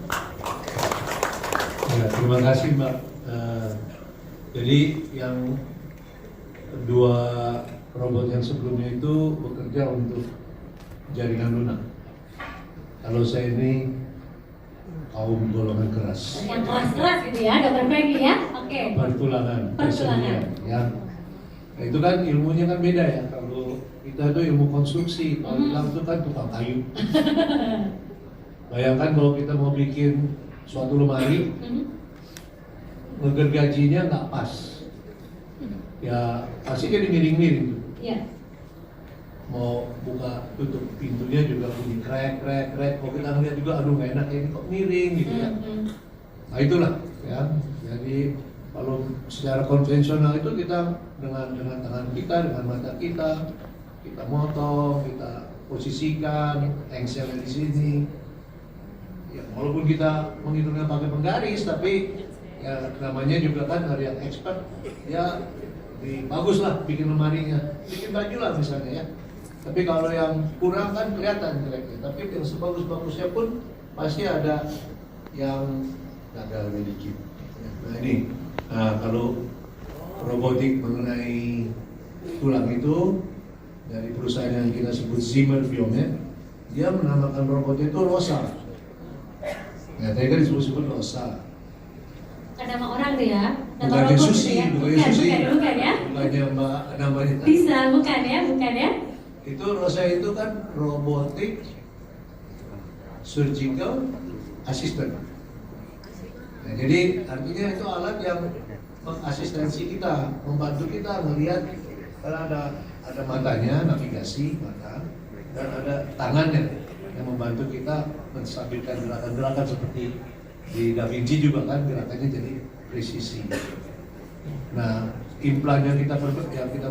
Ya, terima kasih Mbak. Jadi yang dua robot yang sebelumnya itu bekerja untuk jaringan lunak. Kalau saya ini kaum golongan keras. Yang keras-keras gitu ya, Dokter Peggy ya. Oke. Pertulangan. Pertulangan. Ya. Nah, itu kan ilmunya kan beda ya. Kalau kita itu ilmu konstruksi, kalau bilang itu kan tukang kayu. Bayangkan kalau kita mau bikin suatu lemari, ngegergajinya nggak pas. Ya pasti jadi miring-miring. Iya. Mau buka tutup pintunya juga bunyi krek. Kalau kita ngeliat juga aduh nggak enak ini kok miring gitu ya. Nah itulah ya. Jadi kalau secara konvensional itu kita dengan tangan kita, dengan mata kita motong, kita posisikan engselnya di sini. Ya walaupun kita menghitungnya pakai penggaris, tapi ya namanya juga kan ada yang expert ya. Bagus lah bikin lemarinya, bikin baju lah misalnya ya. Tapi kalau yang kurang kan kelihatan jeleknya. Tapi yang sebagus-bagusnya pun pasti ada yang gagal dikit. Nah ini, kalau robotik mengenai tulang itu dari perusahaan yang kita sebut Zimmer Biomet, dia menamakan robot itu Rosa. Ya tadi kan disebut Rosa. Kan nama orang tuh ya? Nama Bukannya robot Susi, gitu ya? Bukan ya? Bukannya Mbak namanya. Bisa, bukan ya? Itu Rosa itu kan robotic surgical assistant. Nah, jadi artinya itu alat yang mengasistensi kita, membantu kita melihat karena ada matanya, navigasi mata, dan ada tangannya yang membantu kita menstabilkan gerakan-gerakan seperti di Da Vinci juga kan gerakannya jadi presisi. Nah, implan yang kita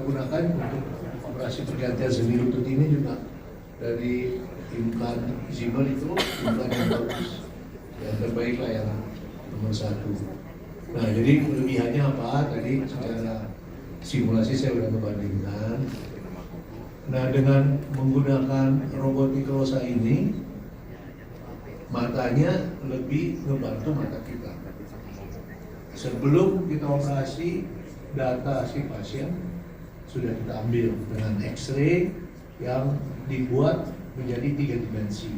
gunakan untuk operasi pergantian sendi lutut ini juga dari implan Zimmer itu implan yang bagus, yang terbaik lah yang nomor 1. Nah, jadi kelebihannya apa? Tadi secara simulasi saya sudah membandingkan. Nah, dengan menggunakan robotik Rosa ini, matanya lebih membantu mata kita. Sebelum kita operasi, data si pasien sudah kita ambil dengan X-ray yang dibuat menjadi 3 dimensi.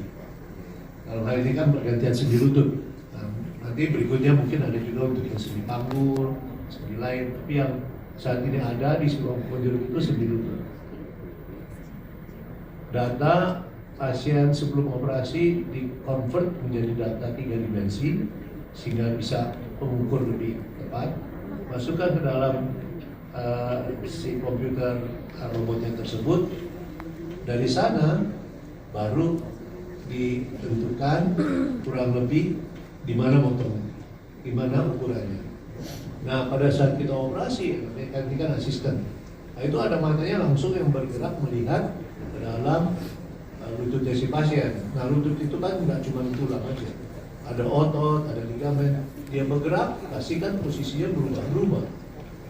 Dalam hal ini kan pergantian sendi lutut. Nah, nanti berikutnya mungkin ada juga untuk yang sendi panggul, sendi lain. Tapi yang saat ini ada di Siloam Kebonjeruk itu sendi lutut. Data pasien sebelum operasi di-convert menjadi data 3 dimensi sehingga bisa mengukur lebih tepat. Masukkan ke dalam si komputer robotnya tersebut. Dari sana baru ditentukan kurang lebih di mana motongnya, di mana ukurannya. Nah, pada saat kita operasi, ini kan asisten. Nah, itu ada matanya langsung yang bergerak melihat ke dalam lututnya si pasien. Nah, lutut itu kan nggak cuma tulang aja, ada otot, ada ligamen. Dia bergerak, pastikan posisinya berubah-ubah.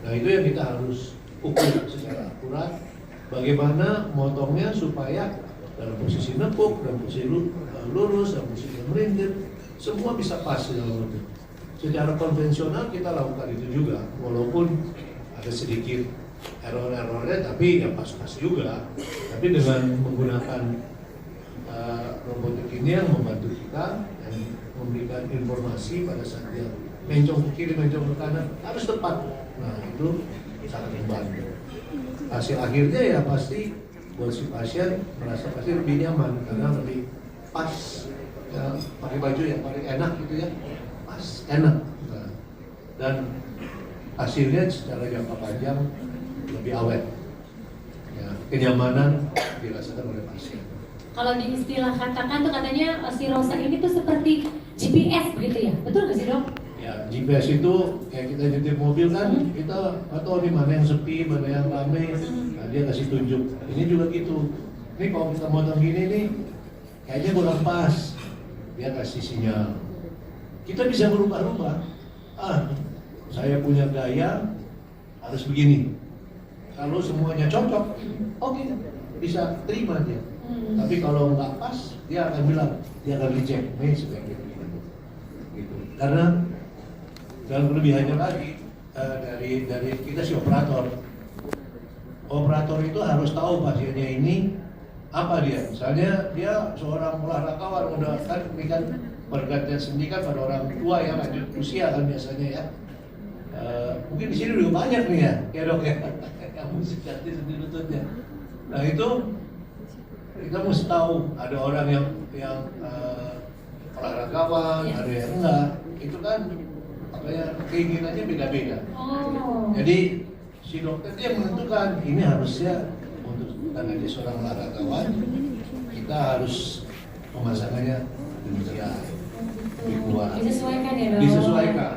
Nah, itu yang kita harus ukur secara akurat. Bagaimana motongnya supaya dalam posisi nepuk, dalam posisi lurus, dalam posisi melintir, semua bisa pas di dalam lutut. Secara konvensional kita lakukan itu juga, walaupun ada sedikit error-errornya, tapi ya pas-pas juga. Tapi dengan menggunakan robotik ini yang membantu kita dan memberikan informasi pada saat dia mencong ke kiri, mencong ke kanan harus tepat. Nah, itu sangat membantu. Hasil akhirnya ya pasti buat si pasien merasa pasti lebih nyaman karena lebih pas ya, pakai baju yang paling enak gitu ya, pas enak. Nah, dan hasilnya secara jangka panjang lebih awet. Ya, kenyamanan dirasakan oleh pasien. Kalau di istilah katakan tuh katanya si Rosa ini tuh seperti GPS begitu ya, betul nggak sih dok? Ya, GPS itu kayak kita nyetir mobil kan, kita atau di mana yang sepi, mana yang ramai, nah, dia kasih tunjuk. Ini juga gitu. Ini kalau kita motong gini nih, kayaknya kurang pas, dia kasih sinyal. Kita bisa berubah-ubah. Saya punya gaya harus begini. Kalau semuanya cocok, oke, bisa terima dia. Tapi kalau nggak pas, dia akan bilang, dia akan reject. Nih sebaiknya begini. Gitu. Karena dan kelebihannya lagi dari kita si operator operator itu harus tahu pasiennya ini apa dia. Misalnya dia seorang olahragawan, udah kan ini kan bergantian sendi kan pada orang tua yang lanjut usia kan biasanya ya. Mungkin di sini juga banyak nih ya dok ya, yang mesti ganti sendi lututnya. Nah itu kita mesti tahu ada orang yang olahragawan, ada yang enggak. Itu kan keinginannya beda-beda. Jadi si dokter dia menentukan ini harusnya untuk karena dia seorang olahragawan, kita harus pemasangannya demikian. Disesuaikan ya dok? Disesuaikan.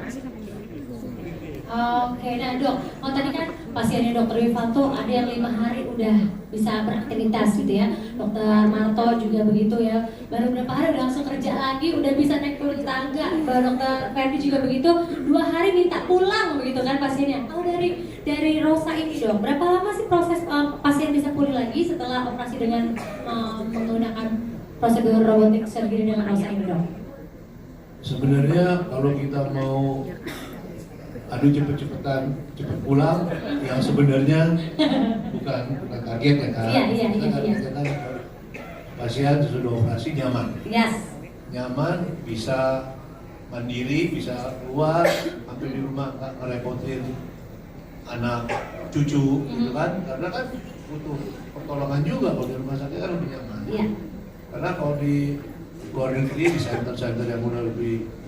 Oke, nah dok, tadi kan pasiennya dokter Wifanto ada yang 5 hari udah bisa beraktivitas gitu ya. Dokter Marto juga begitu ya. Baru berapa hari udah langsung kerja lagi, udah bisa naik turun tangga. Dokter Ferdi juga begitu, 2 hari minta pulang begitu kan pasiennya. Kalau dari Rosa ini dok, berapa lama sih proses pasien bisa pulih lagi setelah operasi dengan menggunakan prosedur robotik surgery dengan Rosa ini dok? Sebenarnya kalau kita mau cepet pulang, yang sebenarnya bukan target ya kan? Iya. Kan pasien sudah operasi nyaman. Yes. Nyaman, bisa mandiri, bisa keluar, sampai di rumah nggak ngerepotin anak cucu gitu kan? Karena kan butuh pertolongan juga kalau di rumah sakit kan lebih nyaman. Iya. Karena kalau di luar negeri di center-center yang udah lebih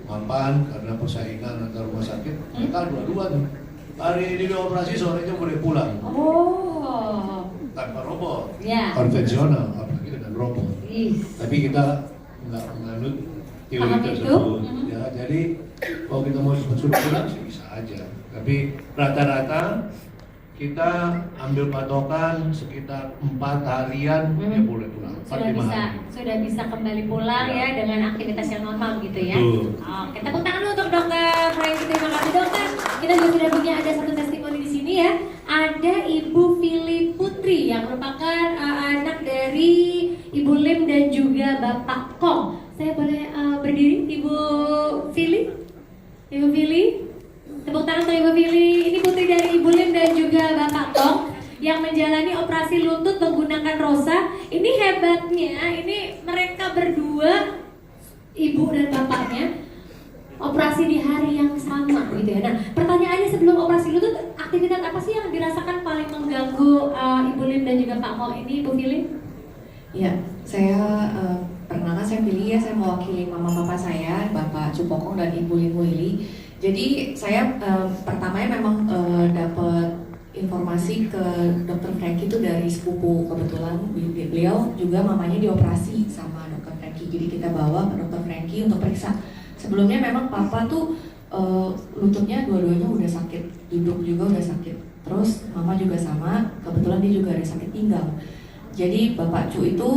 mapan karena persaingan antar rumah sakit, mereka dua-dua tuh hari ini dioperasi sorenya boleh pulang. Oh. Tanpa robot, konvensional, apalagi dengan robot. Yes. Tapi kita nggak menganut teori tersebut. Ya, jadi kalau kita mau cepat suruh pulang sih bisa aja. Tapi rata-rata kita ambil patokan sekitar 4 harian dia boleh pulang. Sudah bisa kembali pulang ya dengan aktivitas yang normal gitu ya. Oke, tepuk tangan dulu untuk dokter Franky. Terima kasih dokter. Kita juga sudah punya ada satu testimoni di sini ya. Ada Ibu Fili Putri yang merupakan anak dari Ibu Lim dan juga Bapak Kong. Saya boleh berdiri, Ibu Fili? Ibu Fili? Tepuk tangan untuk Ibu Fili. Ini putri dari Ibu Lim dan juga Bapak Kong yang menjalani operasi lutut menggunakan Rosa. Ini hebatnya, ini mereka berdua, ibu dan bapaknya, operasi di hari yang sama gitu ya. Nah, pertanyaannya sebelum operasi lutut, aktivitas apa sih yang dirasakan paling mengganggu Ibu Lim dan juga Pak Kong ini, Ibu Fili? Ya, saya perkenalkan saya Fili ya, saya mewakili mama papa saya, Bapak Cupokong dan Ibu Lim Willy. Jadi saya pertamanya memang dapat informasi ke Dokter Franky itu dari sepupu, kebetulan beliau juga mamanya dioperasi sama Dokter Franky. Jadi kita bawa ke Dokter Franky untuk periksa. Sebelumnya memang papa tuh lututnya dua-duanya udah sakit, duduk juga udah sakit. Terus mama juga sama, kebetulan dia juga ada sakit pinggang. Jadi Bapak Cu itu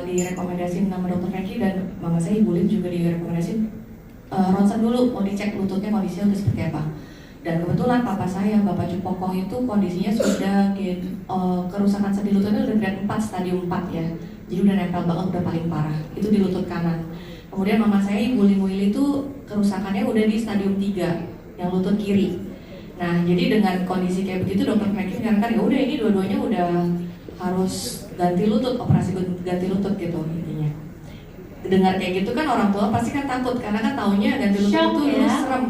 direkomendasiin nama Dokter Franky dan mama saya Ibu Lim juga direkomendasiin ronsen dulu, mau dicek lututnya kondisinya udah seperti apa. Dan kebetulan papa saya, Bapak Cupokong itu kondisinya sudah kerusakan sendi lututnya udah grade 4, stadium 4 ya. Jadi udah nempel banget, udah paling parah. Itu di lutut kanan. Kemudian mama saya, Ibu Lim Willy itu kerusakannya udah di stadium 3, yang lutut kiri. Nah, jadi dengan kondisi kayak begitu Dokter Franky menyarankan ya udah ini dua-duanya udah harus ganti lutut, operasi ganti lutut gitu intinya. Dengar kayak gitu kan orang tua pasti kan takut karena kan taunya ganti lutut itu serem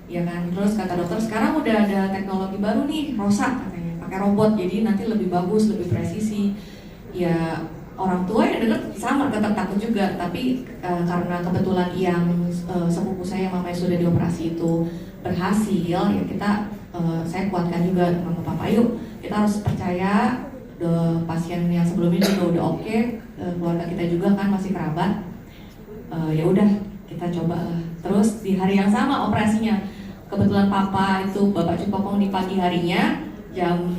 ya kan. Terus kata dokter sekarang udah ada teknologi baru nih, Rosa katanya, pakai robot jadi nanti lebih bagus, lebih presisi. Ya orang tua yang dengar sama tetap takut juga, tapi karena kebetulan yang sepupu saya mamanya sudah dioperasi itu berhasil ya kita saya kuatkan juga mama papa, yuk kita harus percaya pasien yang sebelumnya juga udah oke, keluarga kita juga kan masih kerabat, ya udah kita coba lah. Terus di hari yang sama operasinya, kebetulan papa itu Bapak Cupokong di pagi harinya jam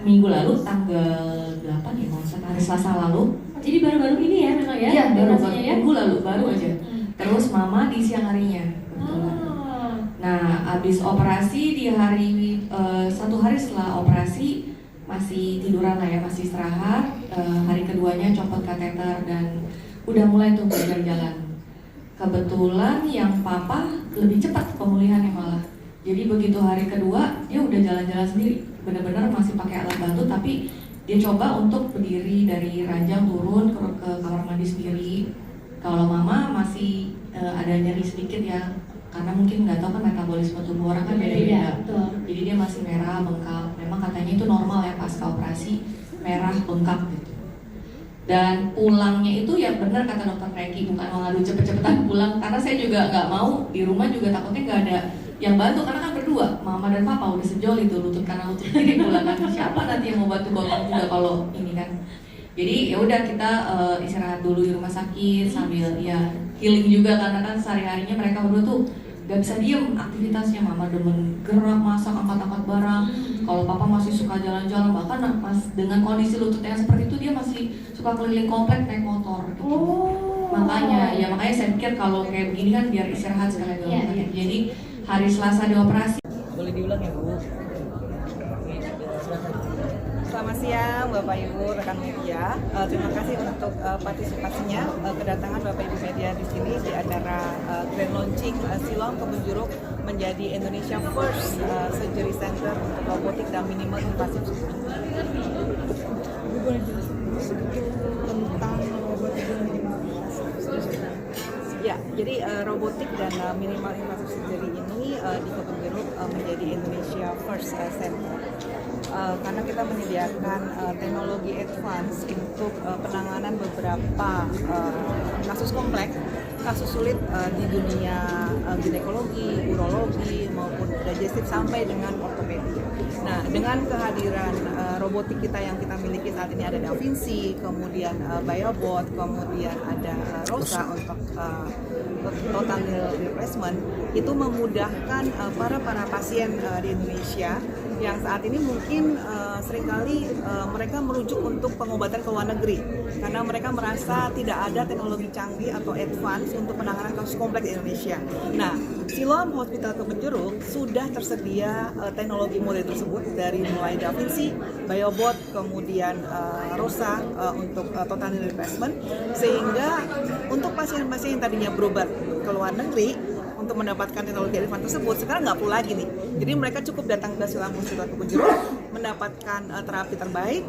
minggu lalu tanggal 8 ya kalau hari Selasa lalu. Jadi baru-baru ini ya memang ya? Iya baru ya? minggu lalu baru aja. Terus mama di siang harinya. Nah abis operasi di hari 1 hari setelah operasi masih tiduran lah ya, masih istirahat. Hari keduanya copot kateter dan udah mulai tuh belajar jalan. Kebetulan yang papa lebih cepat pemulihannya malah. Jadi begitu hari kedua dia udah jalan-jalan sendiri, benar-benar masih pakai alat bantu, tapi dia coba untuk berdiri dari ranjang turun ke kamar mandi sendiri. Kalau mama masih ada nyeri sedikit ya, karena mungkin nggak tahu kan metabolisme tubuh orang kan beda-beda. Jadi dia masih merah, bengkak. Memang katanya itu normal ya pasca operasi, merah, bengkak gitu. Dan pulangnya itu ya benar kata dokter Franky, bukan ngadu cepet-cepetan pulang, karena saya juga nggak mau di rumah juga takutnya nggak ada yang bantu, karena kan berdua mama dan papa udah sejol itu lutut kanan lutut kiri pulang kan, siapa nanti yang mau bantu bapak juga kalau ini kan. Jadi ya udah kita istirahat dulu di rumah sakit sambil ya healing juga, karena kan sehari-harinya mereka berdua tuh gak bisa diem aktivitasnya. Mama demen gerak, masak, angkat-angkat barang. Kalau papa masih suka jalan-jalan, bahkan mas dengan kondisi lututnya seperti itu dia masih suka keliling komplek naik motor gitu. Makanya saya pikir kalau kayak begini kan biar istirahat sekali lagi. Jadi hari Selasa dioperasi. Boleh diulang ya Bu? Selamat siang Bapak Ibu rekan media. Terima kasih untuk partisipasinya, kedatangan Bapak Ibu media di sini di acara grand launching Siloam Kebun Jeruk menjadi Indonesia First Surgery Center untuk robotik dan minimal invasive surgery. Ibu boleh jelaskan tentang robotik dan minimal invasive surgery? Ya, jadi robotik dan minimal invasive surgery ini di Kebun Jeruk menjadi Indonesia First Center. Karena kita menyediakan teknologi advance untuk penanganan beberapa kasus kompleks, kasus sulit di dunia ginekologi, urologi maupun digestif sampai dengan ortopedi. Nah, dengan kehadiran robotik kita yang kita miliki saat ini ada Da Vinci, kemudian Biobot, kemudian ada Rosa untuk total knee replacement, itu memudahkan para pasien di Indonesia yang saat ini mungkin seringkali mereka merujuk untuk pengobatan ke luar negeri karena mereka merasa tidak ada teknologi canggih atau advance untuk penanganan kasus kompleks di Indonesia. Nah, Siloam Hospital Kebun Jeruk sudah tersedia teknologi model tersebut dari mulai Da Vinci, Biobot, kemudian Rosa untuk total knee replacement, sehingga untuk pasien-pasien yang tadinya berobat ke luar negeri untuk mendapatkan teknologi advance tersebut sekarang nggak perlu lagi nih. Jadi mereka cukup datang ke Siloam Hospital Kebun Jeruk mendapatkan terapi terbaik,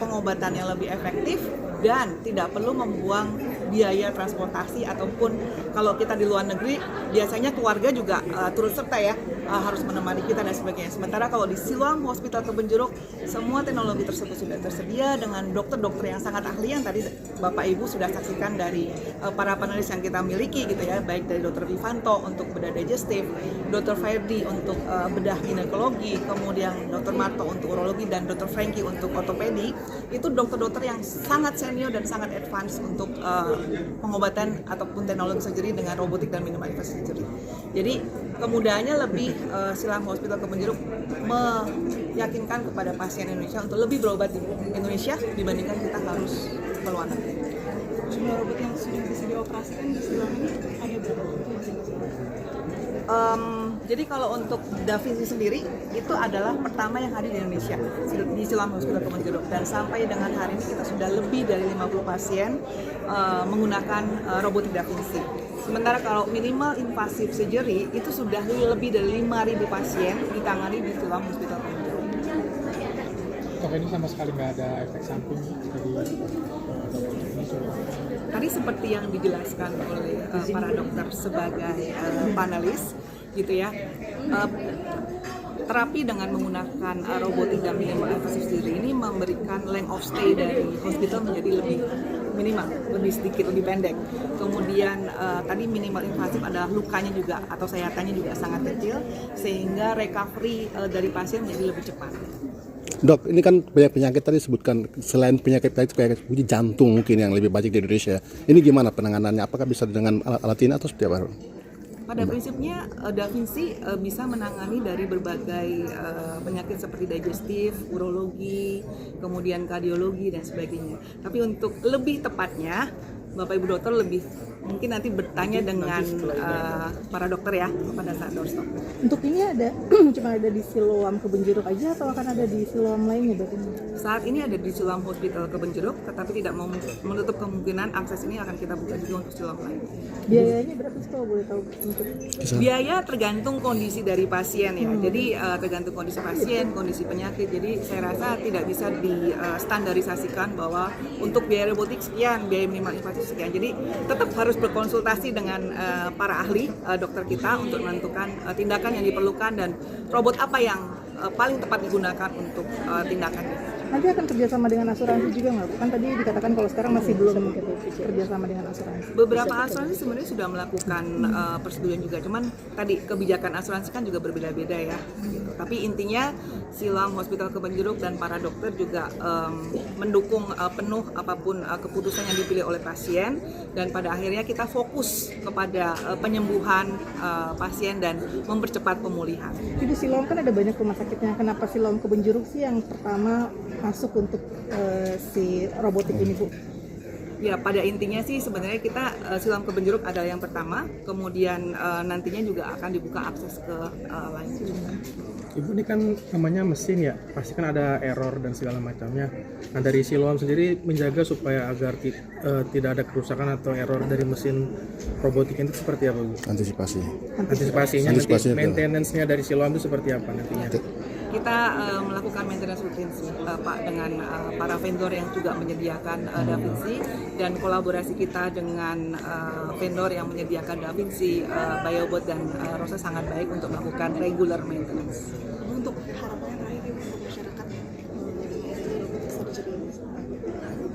pengobatan yang lebih efektif, dan tidak perlu membuang biaya transportasi ataupun kalau kita di luar negeri biasanya keluarga juga turut serta ya, harus menemani kita dan sebagainya. Sementara kalau di Siloam Hospital Kebun Jeruk semua teknologi tersebut sudah tersedia dengan dokter-dokter yang sangat ahli yang tadi Bapak Ibu sudah saksikan dari para panelis yang kita miliki gitu ya, baik dari Dr. Vivanto untuk bedah digestif, Dr. Ferdi untuk bedah ginekologi, kemudian Dr. Marto untuk urologi, dan Dr. Franky untuk ortopedi. Itu dokter-dokter yang sangat senior dan sangat advance untuk pengobatan ataupun teknologi surgery dengan robotik dan minimal invasive surgery. Jadi kemudahannya lebih Siloam Hospital Kebun Jeruk meyakinkan kepada pasien Indonesia untuk lebih berobat di Indonesia dibandingkan kita harus ke luar negeri. Jumlah robot yang sudah bisa dioperasikan di Siloam ini ada berapa? Jadi kalau untuk Da Vinci sendiri itu adalah pertama yang hadir di Indonesia di Siloam Hospital Kebun Jeruk, dan sampai dengan hari ini kita sudah lebih dari 50 pasien menggunakan robotik Da Vinci. Sementara kalau minimal invasive surgery itu sudah lebih dari 5.000 pasien ditangani di Siloam Hospital Kebun Jeruk. Kok ini sama sekali nggak ada efek samping dari tadi seperti yang dijelaskan oleh para dokter sebagai panelis gitu ya, terapi dengan menggunakan robotik dan minimal invasive surgery ini memberikan length of stay dari hospital menjadi lebih minimal, lebih sedikit, lebih pendek. Kemudian tadi minimal invasif adalah lukanya juga atau sayatannya juga sangat kecil sehingga recovery dari pasien menjadi lebih cepat. Dok, ini kan banyak penyakit tadi disebutkan, selain penyakit tadi kayak jantung mungkin yang lebih banyak di Indonesia. Ini gimana penanganannya? Apakah bisa dengan alat ini atau seperti apa? Pada prinsipnya Da Vinci bisa menangani dari berbagai penyakit seperti digestif, urologi, kemudian kardiologi dan sebagainya. Tapi untuk lebih tepatnya, Bapak Ibu dokter lebih mungkin nanti bertanya dengan para dokter ya pada saat doorstop. Untuk ini ada cuma ada di Siloam Kebonjeruk aja atau akan ada di Siloam lainnya berarti? Saat ini ada di Siloam Hospital Kebonjeruk, tetapi tidak mau menutup kemungkinan akses ini akan kita buka juga untuk Siloam lain. Biayanya berapa sih kalau boleh tahu? Untuk biaya tergantung kondisi dari pasien ya. Jadi tergantung kondisi pasien, kondisi penyakit. Jadi saya rasa tidak bisa distandarisasikan bahwa untuk biaya robotik sekian, biaya minimal invasif sekian. Jadi tetap harus berkonsultasi dengan para ahli dokter kita untuk menentukan tindakan yang diperlukan dan robot apa yang paling tepat digunakan untuk tindakannya. nanti akan kerjasama dengan asuransi juga nggak? Kan tadi dikatakan kalau sekarang masih belum kerjasama dengan asuransi. Beberapa asuransi sebenarnya sudah melakukan persetujuan juga, cuman tadi kebijakan asuransi kan juga berbeda-beda ya. Gitu. Tapi intinya Siloam Hospital Kebonjeruk dan para dokter juga mendukung penuh apapun keputusan yang dipilih oleh pasien, dan pada akhirnya kita fokus kepada penyembuhan pasien dan mempercepat pemulihan. Jadi Siloam kan ada banyak rumah sakitnya, kenapa Siloam Kebonjeruk sih yang pertama masuk untuk si robotik ini, Bu? Ya, pada intinya sih sebenarnya kita Siloam Kebonjeruk adalah yang pertama, kemudian nantinya juga akan dibuka akses ke lain juga. Ibu, ini kan namanya mesin ya, pasti kan ada error dan segala macamnya. Nah, dari Siloam sendiri menjaga supaya agar tidak ada kerusakan atau error dari mesin robotik itu seperti apa, Bu? Antisipasinya nanti, maintenance-nya dari Siloam itu seperti apa nantinya? Kita melakukan maintenance rutin Pak dengan para vendor yang juga menyediakan Da Vinci, dan kolaborasi kita dengan vendor yang menyediakan Da Vinci, Biobot dan Rosa sangat baik untuk melakukan regular maintenance. Untuk harapannya terakhir untuk masyarakat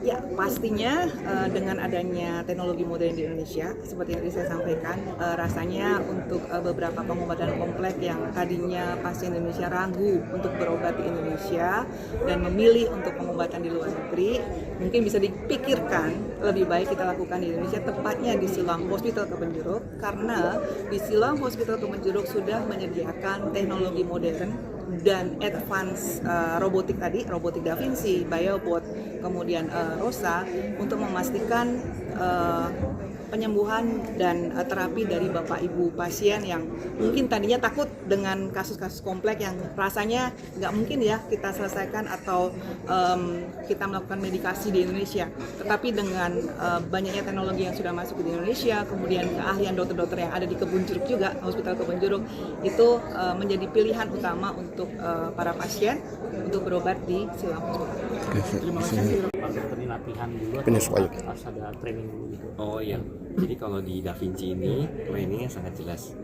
Ya, pastinya dengan adanya teknologi modern di Indonesia, seperti yang tadi saya sampaikan, rasanya untuk beberapa pengobatan kompleks yang tadinya pasien Indonesia ragu untuk berobat di Indonesia dan memilih untuk pengobatan di luar negeri, mungkin bisa dipikirkan lebih baik kita lakukan di Indonesia, tepatnya di Siloam Hospital Kebonjeruk, karena di Siloam Hospital Kebonjeruk sudah menyediakan teknologi modern dan advance robotik tadi, robotik Da Vinci, Biobot, kemudian Rosa, untuk memastikan penyembuhan dan terapi dari Bapak Ibu pasien yang mungkin tadinya takut dengan kasus-kasus kompleks yang rasanya nggak mungkin ya kita selesaikan atau kita melakukan medikasi di Indonesia. Tetapi dengan banyaknya teknologi yang sudah masuk di Indonesia, kemudian keahlian dokter-dokter yang ada di Kebonjeruk juga, Hospital Kebonjeruk, itu menjadi pilihan utama untuk para pasien untuk berobat di Siloam Hospital. Terima kasih. Tadi latihan dulu atau pas ada training dulu gitu? Oh iya, jadi kalau di Da Vinci ini trainingnya sangat jelas.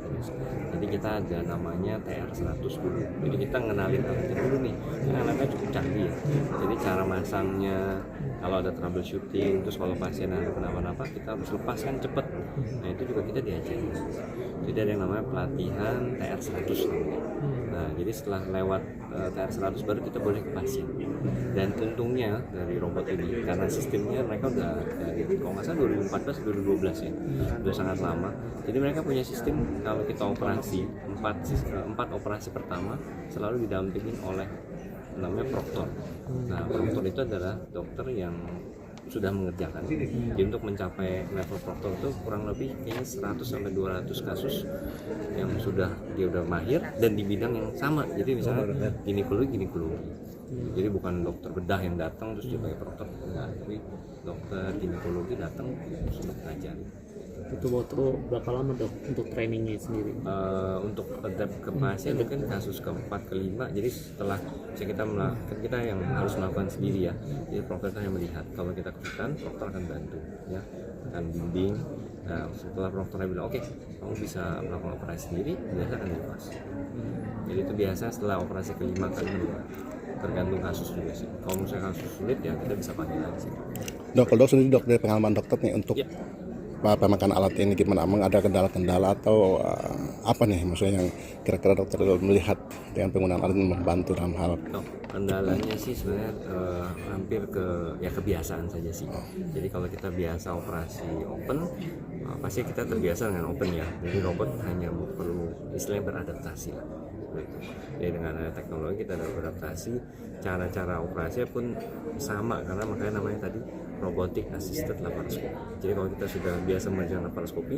Jadi kita ada namanya TR100 dulu. Jadi kita ngenalin alatnya dulu nih, karena alatnya cukup canggih ya. Jadi cara masangnya, kalau ada troubleshooting, terus kalau pasien ada kenapa-napa kita harus lepaskan cepet. Nah itu juga kita diajarin. Jadi ada yang namanya pelatihan TR100 namanya. Nah jadi setelah lewat TR100 baru kita boleh ke pasien. Dan untungnya dari robot ini, karena sistemnya mereka udah dari kalau nggak salah 2014-2012 ya, udah sangat lama. Jadi mereka punya sistem kalau kita operasi 4 operasi pertama selalu didampingin oleh namanya proktor. Nah proktor itu adalah dokter yang sudah mengerjakan. Jadi untuk mencapai level proktor itu kurang lebih kayaknya 100-200 kasus yang sudah dia udah mahir dan di bidang yang sama. Jadi misalnya ginekologi. Jadi bukan dokter bedah yang datang terus dia pakai proktor, enggak, tapi dokter ginekologi datang terus untuk pelajari. Itu waktu berapa lama dok untuk trainingnya sendiri? Untuk adapt ke pasien mungkin kasus ke-4 ke-5. Jadi setelah kita yang harus melakukan sendiri ya. Jadi proktor yang melihat. Kalau kita kesulitan, proktor akan bantu ya, akan bimbing. Nah, setelah proktornya bilang oke, kamu bisa melakukan operasi sendiri, biasa akan dilepas. Jadi itu biasa setelah operasi ke-5 ke-6. Tergantung kasus juga sih. Kalau misalnya kasus sulit ya kita bisa panggil lagi sih. Dok, sendiri dok, dari pengalaman dokter nih untuk pemakaian alat ini gimana? Emang ada kendala-kendala atau apa nih maksudnya yang kira-kira dokter melihat dengan penggunaan alat ini membantu dalam hal? Kendalanya sih sebenarnya hampir kebiasaan saja sih. Jadi kalau kita biasa operasi open, pasti kita terbiasa dengan open ya. Jadi robot hanya perlu istilahnya beradaptasi lah. Jadi dengan teknologi kita ada beradaptasi, cara-cara operasinya pun sama karena makanya namanya tadi robotic assisted laparoskopi. Jadi kalau kita sudah biasa mengerjakan laparoskopi,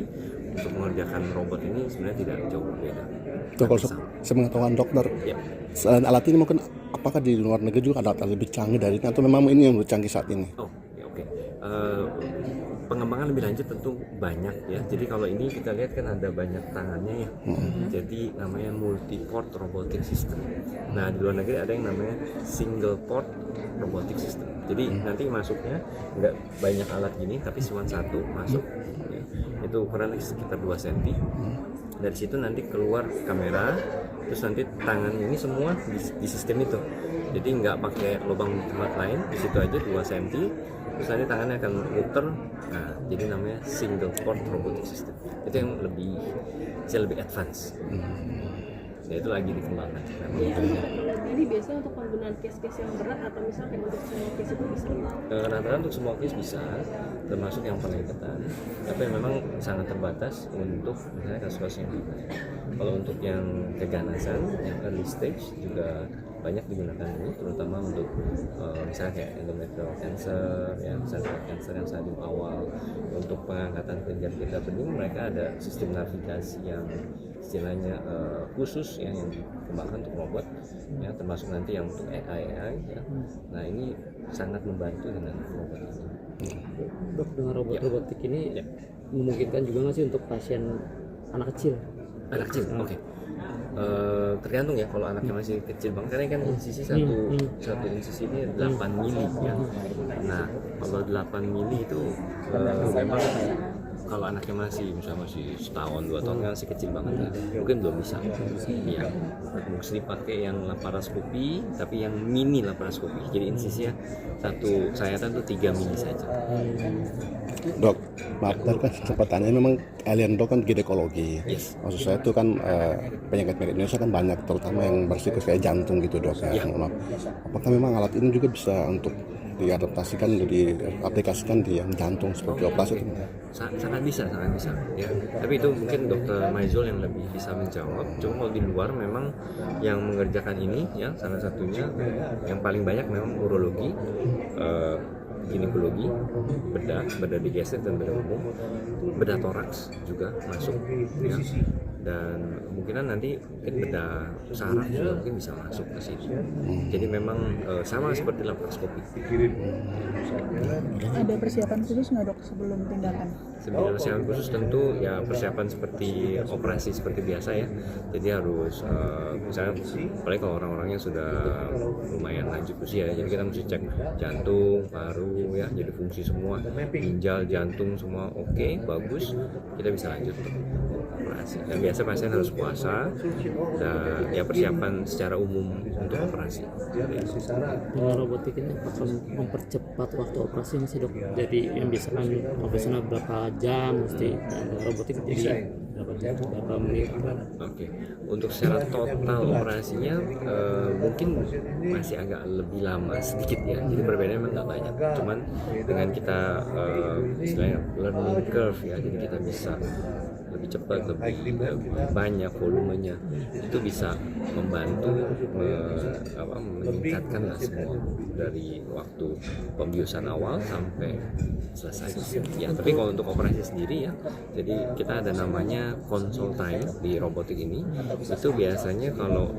untuk mengerjakan robot ini sebenarnya tidak jauh berbeda. Kalau sepengetahuan dokter, selain alat ini mungkin apakah di luar negeri juga ada alat lebih canggih dari ini atau memang ini yang lebih canggih saat ini? Oh, ya, oke. Pengembangan lebih lanjut tentu banyak ya. Jadi kalau ini kita lihat kan ada banyak tangannya ya. Jadi namanya multi-port robotic system. Nah di luar negeri ada yang namanya single port robotic system. Jadi nanti masuknya nggak banyak alat gini, tapi cuma satu masuk. Ya. Itu ukurannya sekitar 2 cm. Dari situ nanti keluar kamera, terus nanti tangan ini semua di sistem itu. Jadi nggak pakai lubang di tempat lain, di situ aja 2 cm. Terus nanti tangannya akan muter, nah jadi namanya single port robotic system. Itu yang lebih advance. Ya itu lagi dikembangkan. Ini biasanya untuk penggunaan case-case yang berat atau misalnya untuk semua case itu bisa? Rata-rata untuk semua case bisa, termasuk yang peningkatan. Tapi memang sangat terbatas untuk misalnya kasus-kasus yang ringan. Kalau untuk yang keganasan, yang early stage juga banyak digunakan ini, terutama untuk misalnya kayak endometrial cancer, ya misalnya cancer yang stadium awal. Untuk pengangkatan kelenjar getah bening, mereka ada sistem navigasi yang istilahnya khusus ya, yang dikembangkan untuk robot, ya termasuk nanti yang untuk AI ya. Nah ini sangat membantu dengan robot ini. Dok, dengan robot-robotik ini memungkinkan juga nggak sih untuk pasien anak kecil? Anak kecil, oke. Tergantung ya, kalau anaknya masih kecil banget, karena kan insisi satu insisi ini 8 mili ya. Nah kalau 8 mili itu memang kalau anaknya masih misalnya masih setahun 2 tahun kan masih kecil banget ya, mungkin belum bisa ya, mesti dipakai yang laparoskopi tapi yang mini laparoskopi, jadi insisinya satu sayatan tuh 3 mili saja. Dok, maaf kan sempat tanya, memang alien dok kan ginekologi. Maksud saya itu kan penyakit-penyakit Indonesia kan banyak, terutama yang bersiklus kayak jantung gitu dok ya. Maaf. Apakah memang alat ini juga bisa untuk diadaptasikan, diaplikasikan di yang jantung seperti operasi itu? Sangat bisa ya. Tapi itu mungkin Dr. Maizul yang lebih bisa menjawab. Cuma kalau di luar memang yang mengerjakan ini ya, salah satunya yang paling banyak memang urologi, ginekologi, bedah digesek dan bedah umum, bedah toraks juga masuk ya. Dan kemungkinan nanti mungkin bedah saraf juga mungkin bisa masuk ke sini. Jadi memang sama seperti laparoskopi. Ada persiapan khusus nggak dok sebelum tindakan? Sebelum persiapan khusus tentu ya persiapan seperti operasi seperti biasa ya. Jadi harus misalnya apalagi kalau orang-orangnya sudah lumayan lanjut usia, jadi kita mesti cek jantung, paru ya, jadi fungsi semua, ginjal, jantung semua oke, bagus, kita bisa lanjut untuk operasi. Dan biasa pasien harus puasa dan ya persiapan secara umum untuk operasi. Dengan robotik ini akan mempercepat waktu operasi sih dok. Jadi yang biasanya operasional berapa jam mesti, dan robotik jadi berapa menit. Oke. Untuk secara total operasinya mungkin masih agak lebih lama sedikit ya. Jadi perbedaannya memang nggak banyak. Cuman dengan kita istilahnya learning curve ya, jadi kita bisa lebih cepat, lebih banyak volumenya, itu bisa membantu meningkatkan lah semua dari waktu pembiusan awal sampai selesai ya. Tapi kalau untuk operasi sendiri ya, jadi kita ada namanya console time di robotik ini. Itu biasanya kalau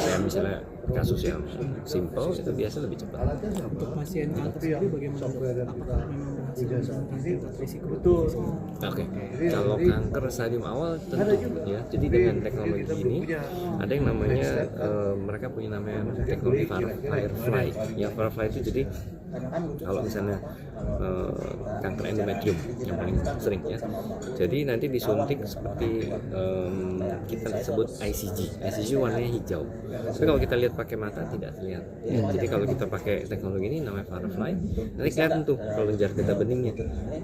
ya misalnya kasus yang simple itu biasa lebih cepat. Untuk pasien kanker sendiri bagaimana? Apakah memang berhasil risiko betul? Oke, kalau kanker stadium awal tentu ya. Jadi dengan teknologi ini ada yang namanya mereka punya namanya teknologi Firefly. Ya Firefly itu jadi kalau misalnya kanker endometrium yang paling sering ya. Jadi nanti disuntik seperti kita sebut ICG warnanya hijau. Tapi kalau kita lihat pakai mata tidak terlihat. Ya, jadi kalau kita pakai teknologi ini namanya Firefly, nanti kelihatan tuh kelenjar getah beningnya.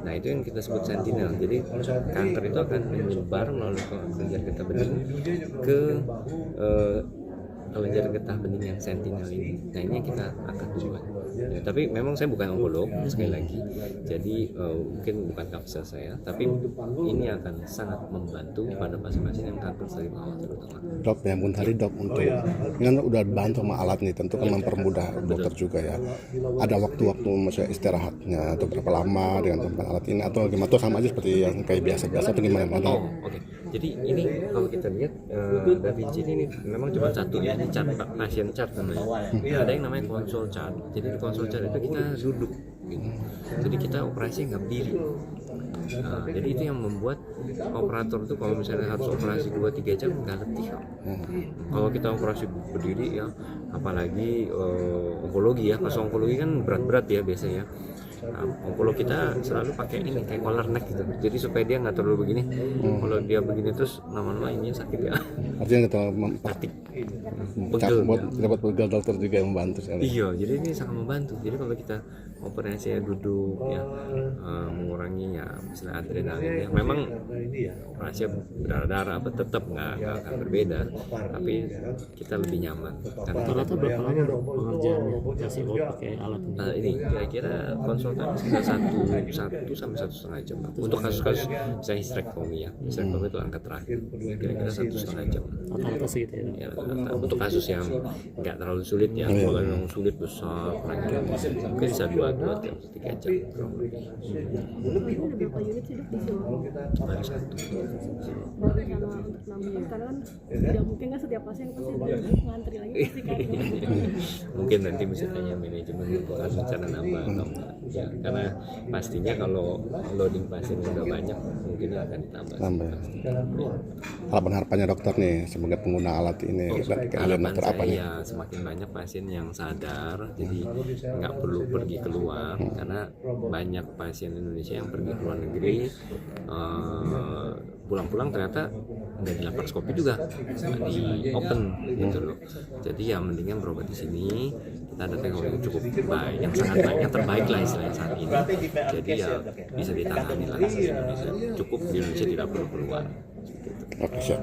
Nah itu yang kita sebut sentinel. Jadi kanker itu akan menyebar melalui kelenjar getah bening ke kelenjar getah bening yang sentinel ini. Nah ini yang kita akan jual. Ya, tapi memang saya bukan onkolog sekali lagi, jadi mungkin bukan kapasitas saya, tapi ini akan sangat membantu pada pasien-pasien yang kanker sering awal terutama. Dok, yang tadi dok untuk ini kan udah bantu sama alat nih, tentu kan mempermudah dokter juga ya. Ada waktu-waktu maksudnya istirahatnya atau berapa lama dengan tempat alat ini atau gimana, atau sama aja seperti yang kayak biasa-biasa atau gimana? Oke. Jadi ini kalau kita lihat Da Vinci ini memang cuma satu ya, ini chart pasien chart namanya. Ada yang namanya konsol chart. Jadi di konsol chart itu kita duduk gitu. Jadi kita operasi nggak berdiri. Jadi itu yang membuat operator itu kalau misalnya harus operasi 2-3 jam nggak letih. Kalau kita operasi berdiri ya, apalagi onkologi ya, pas onkologi kan berat-berat ya biasanya. Onkolog kita selalu pakai ini kayak collar neck gitu, jadi supaya dia nggak terlalu begini. Kalau dia begini terus lama-lama ini sakit ya. Artinya kita mempertik dapat pegel dokter juga yang membantu sekali. Iya, jadi ini sangat membantu. Jadi kalau kita operasi duduk ya, mengurangi ya misalnya adrenalin ya, memang operasi berdarah-darah apa tetap nggak akan berbeda, tapi kita lebih nyaman. Rata-rata berapa lama pengerjaannya kasih pakai alat ini? Kira-kira konsultan sekitar 1 sampai 1,5 jam. Untuk kasus-kasus misalnya hysterektomi ya, hysterektomi itu angka terakhir, kira-kira 1,5 jam. Rata-rata segitu ya. Untuk kasus yang nggak terlalu sulit ya, kalau yang sulit besar, mungkin bisa 2-3 jam. Berapa unit sih dok di sini? Baru 1. Baru sama untuk nambah, karena kan tidak mungkin kan setiap pasien pasti ngantri lagi pasti kan. Mungkin nanti bisa tanya manajemen kalau rencana nambah atau enggak. Ya, karena pastinya kalau loading pasien udah banyak mungkin akan ditambah. Harapannya dokter nih sebagai pengguna alat ini, harapan saya ya semakin banyak pasien yang sadar, jadi nggak perlu pergi keluar, karena banyak pasien Indonesia yang pergi ke luar negeri, pulang-pulang ternyata nggak di laparoskopi juga, di open gitu loh. Jadi ya mendingan berobat di sini. Kita ada teknologi yang cukup baik, yang sangat baik, yang terbaik lah istilahnya saat ini. Jadi ya bisa ditangani lah. Cukup di Indonesia, tidak perlu keluar. Oke, siap.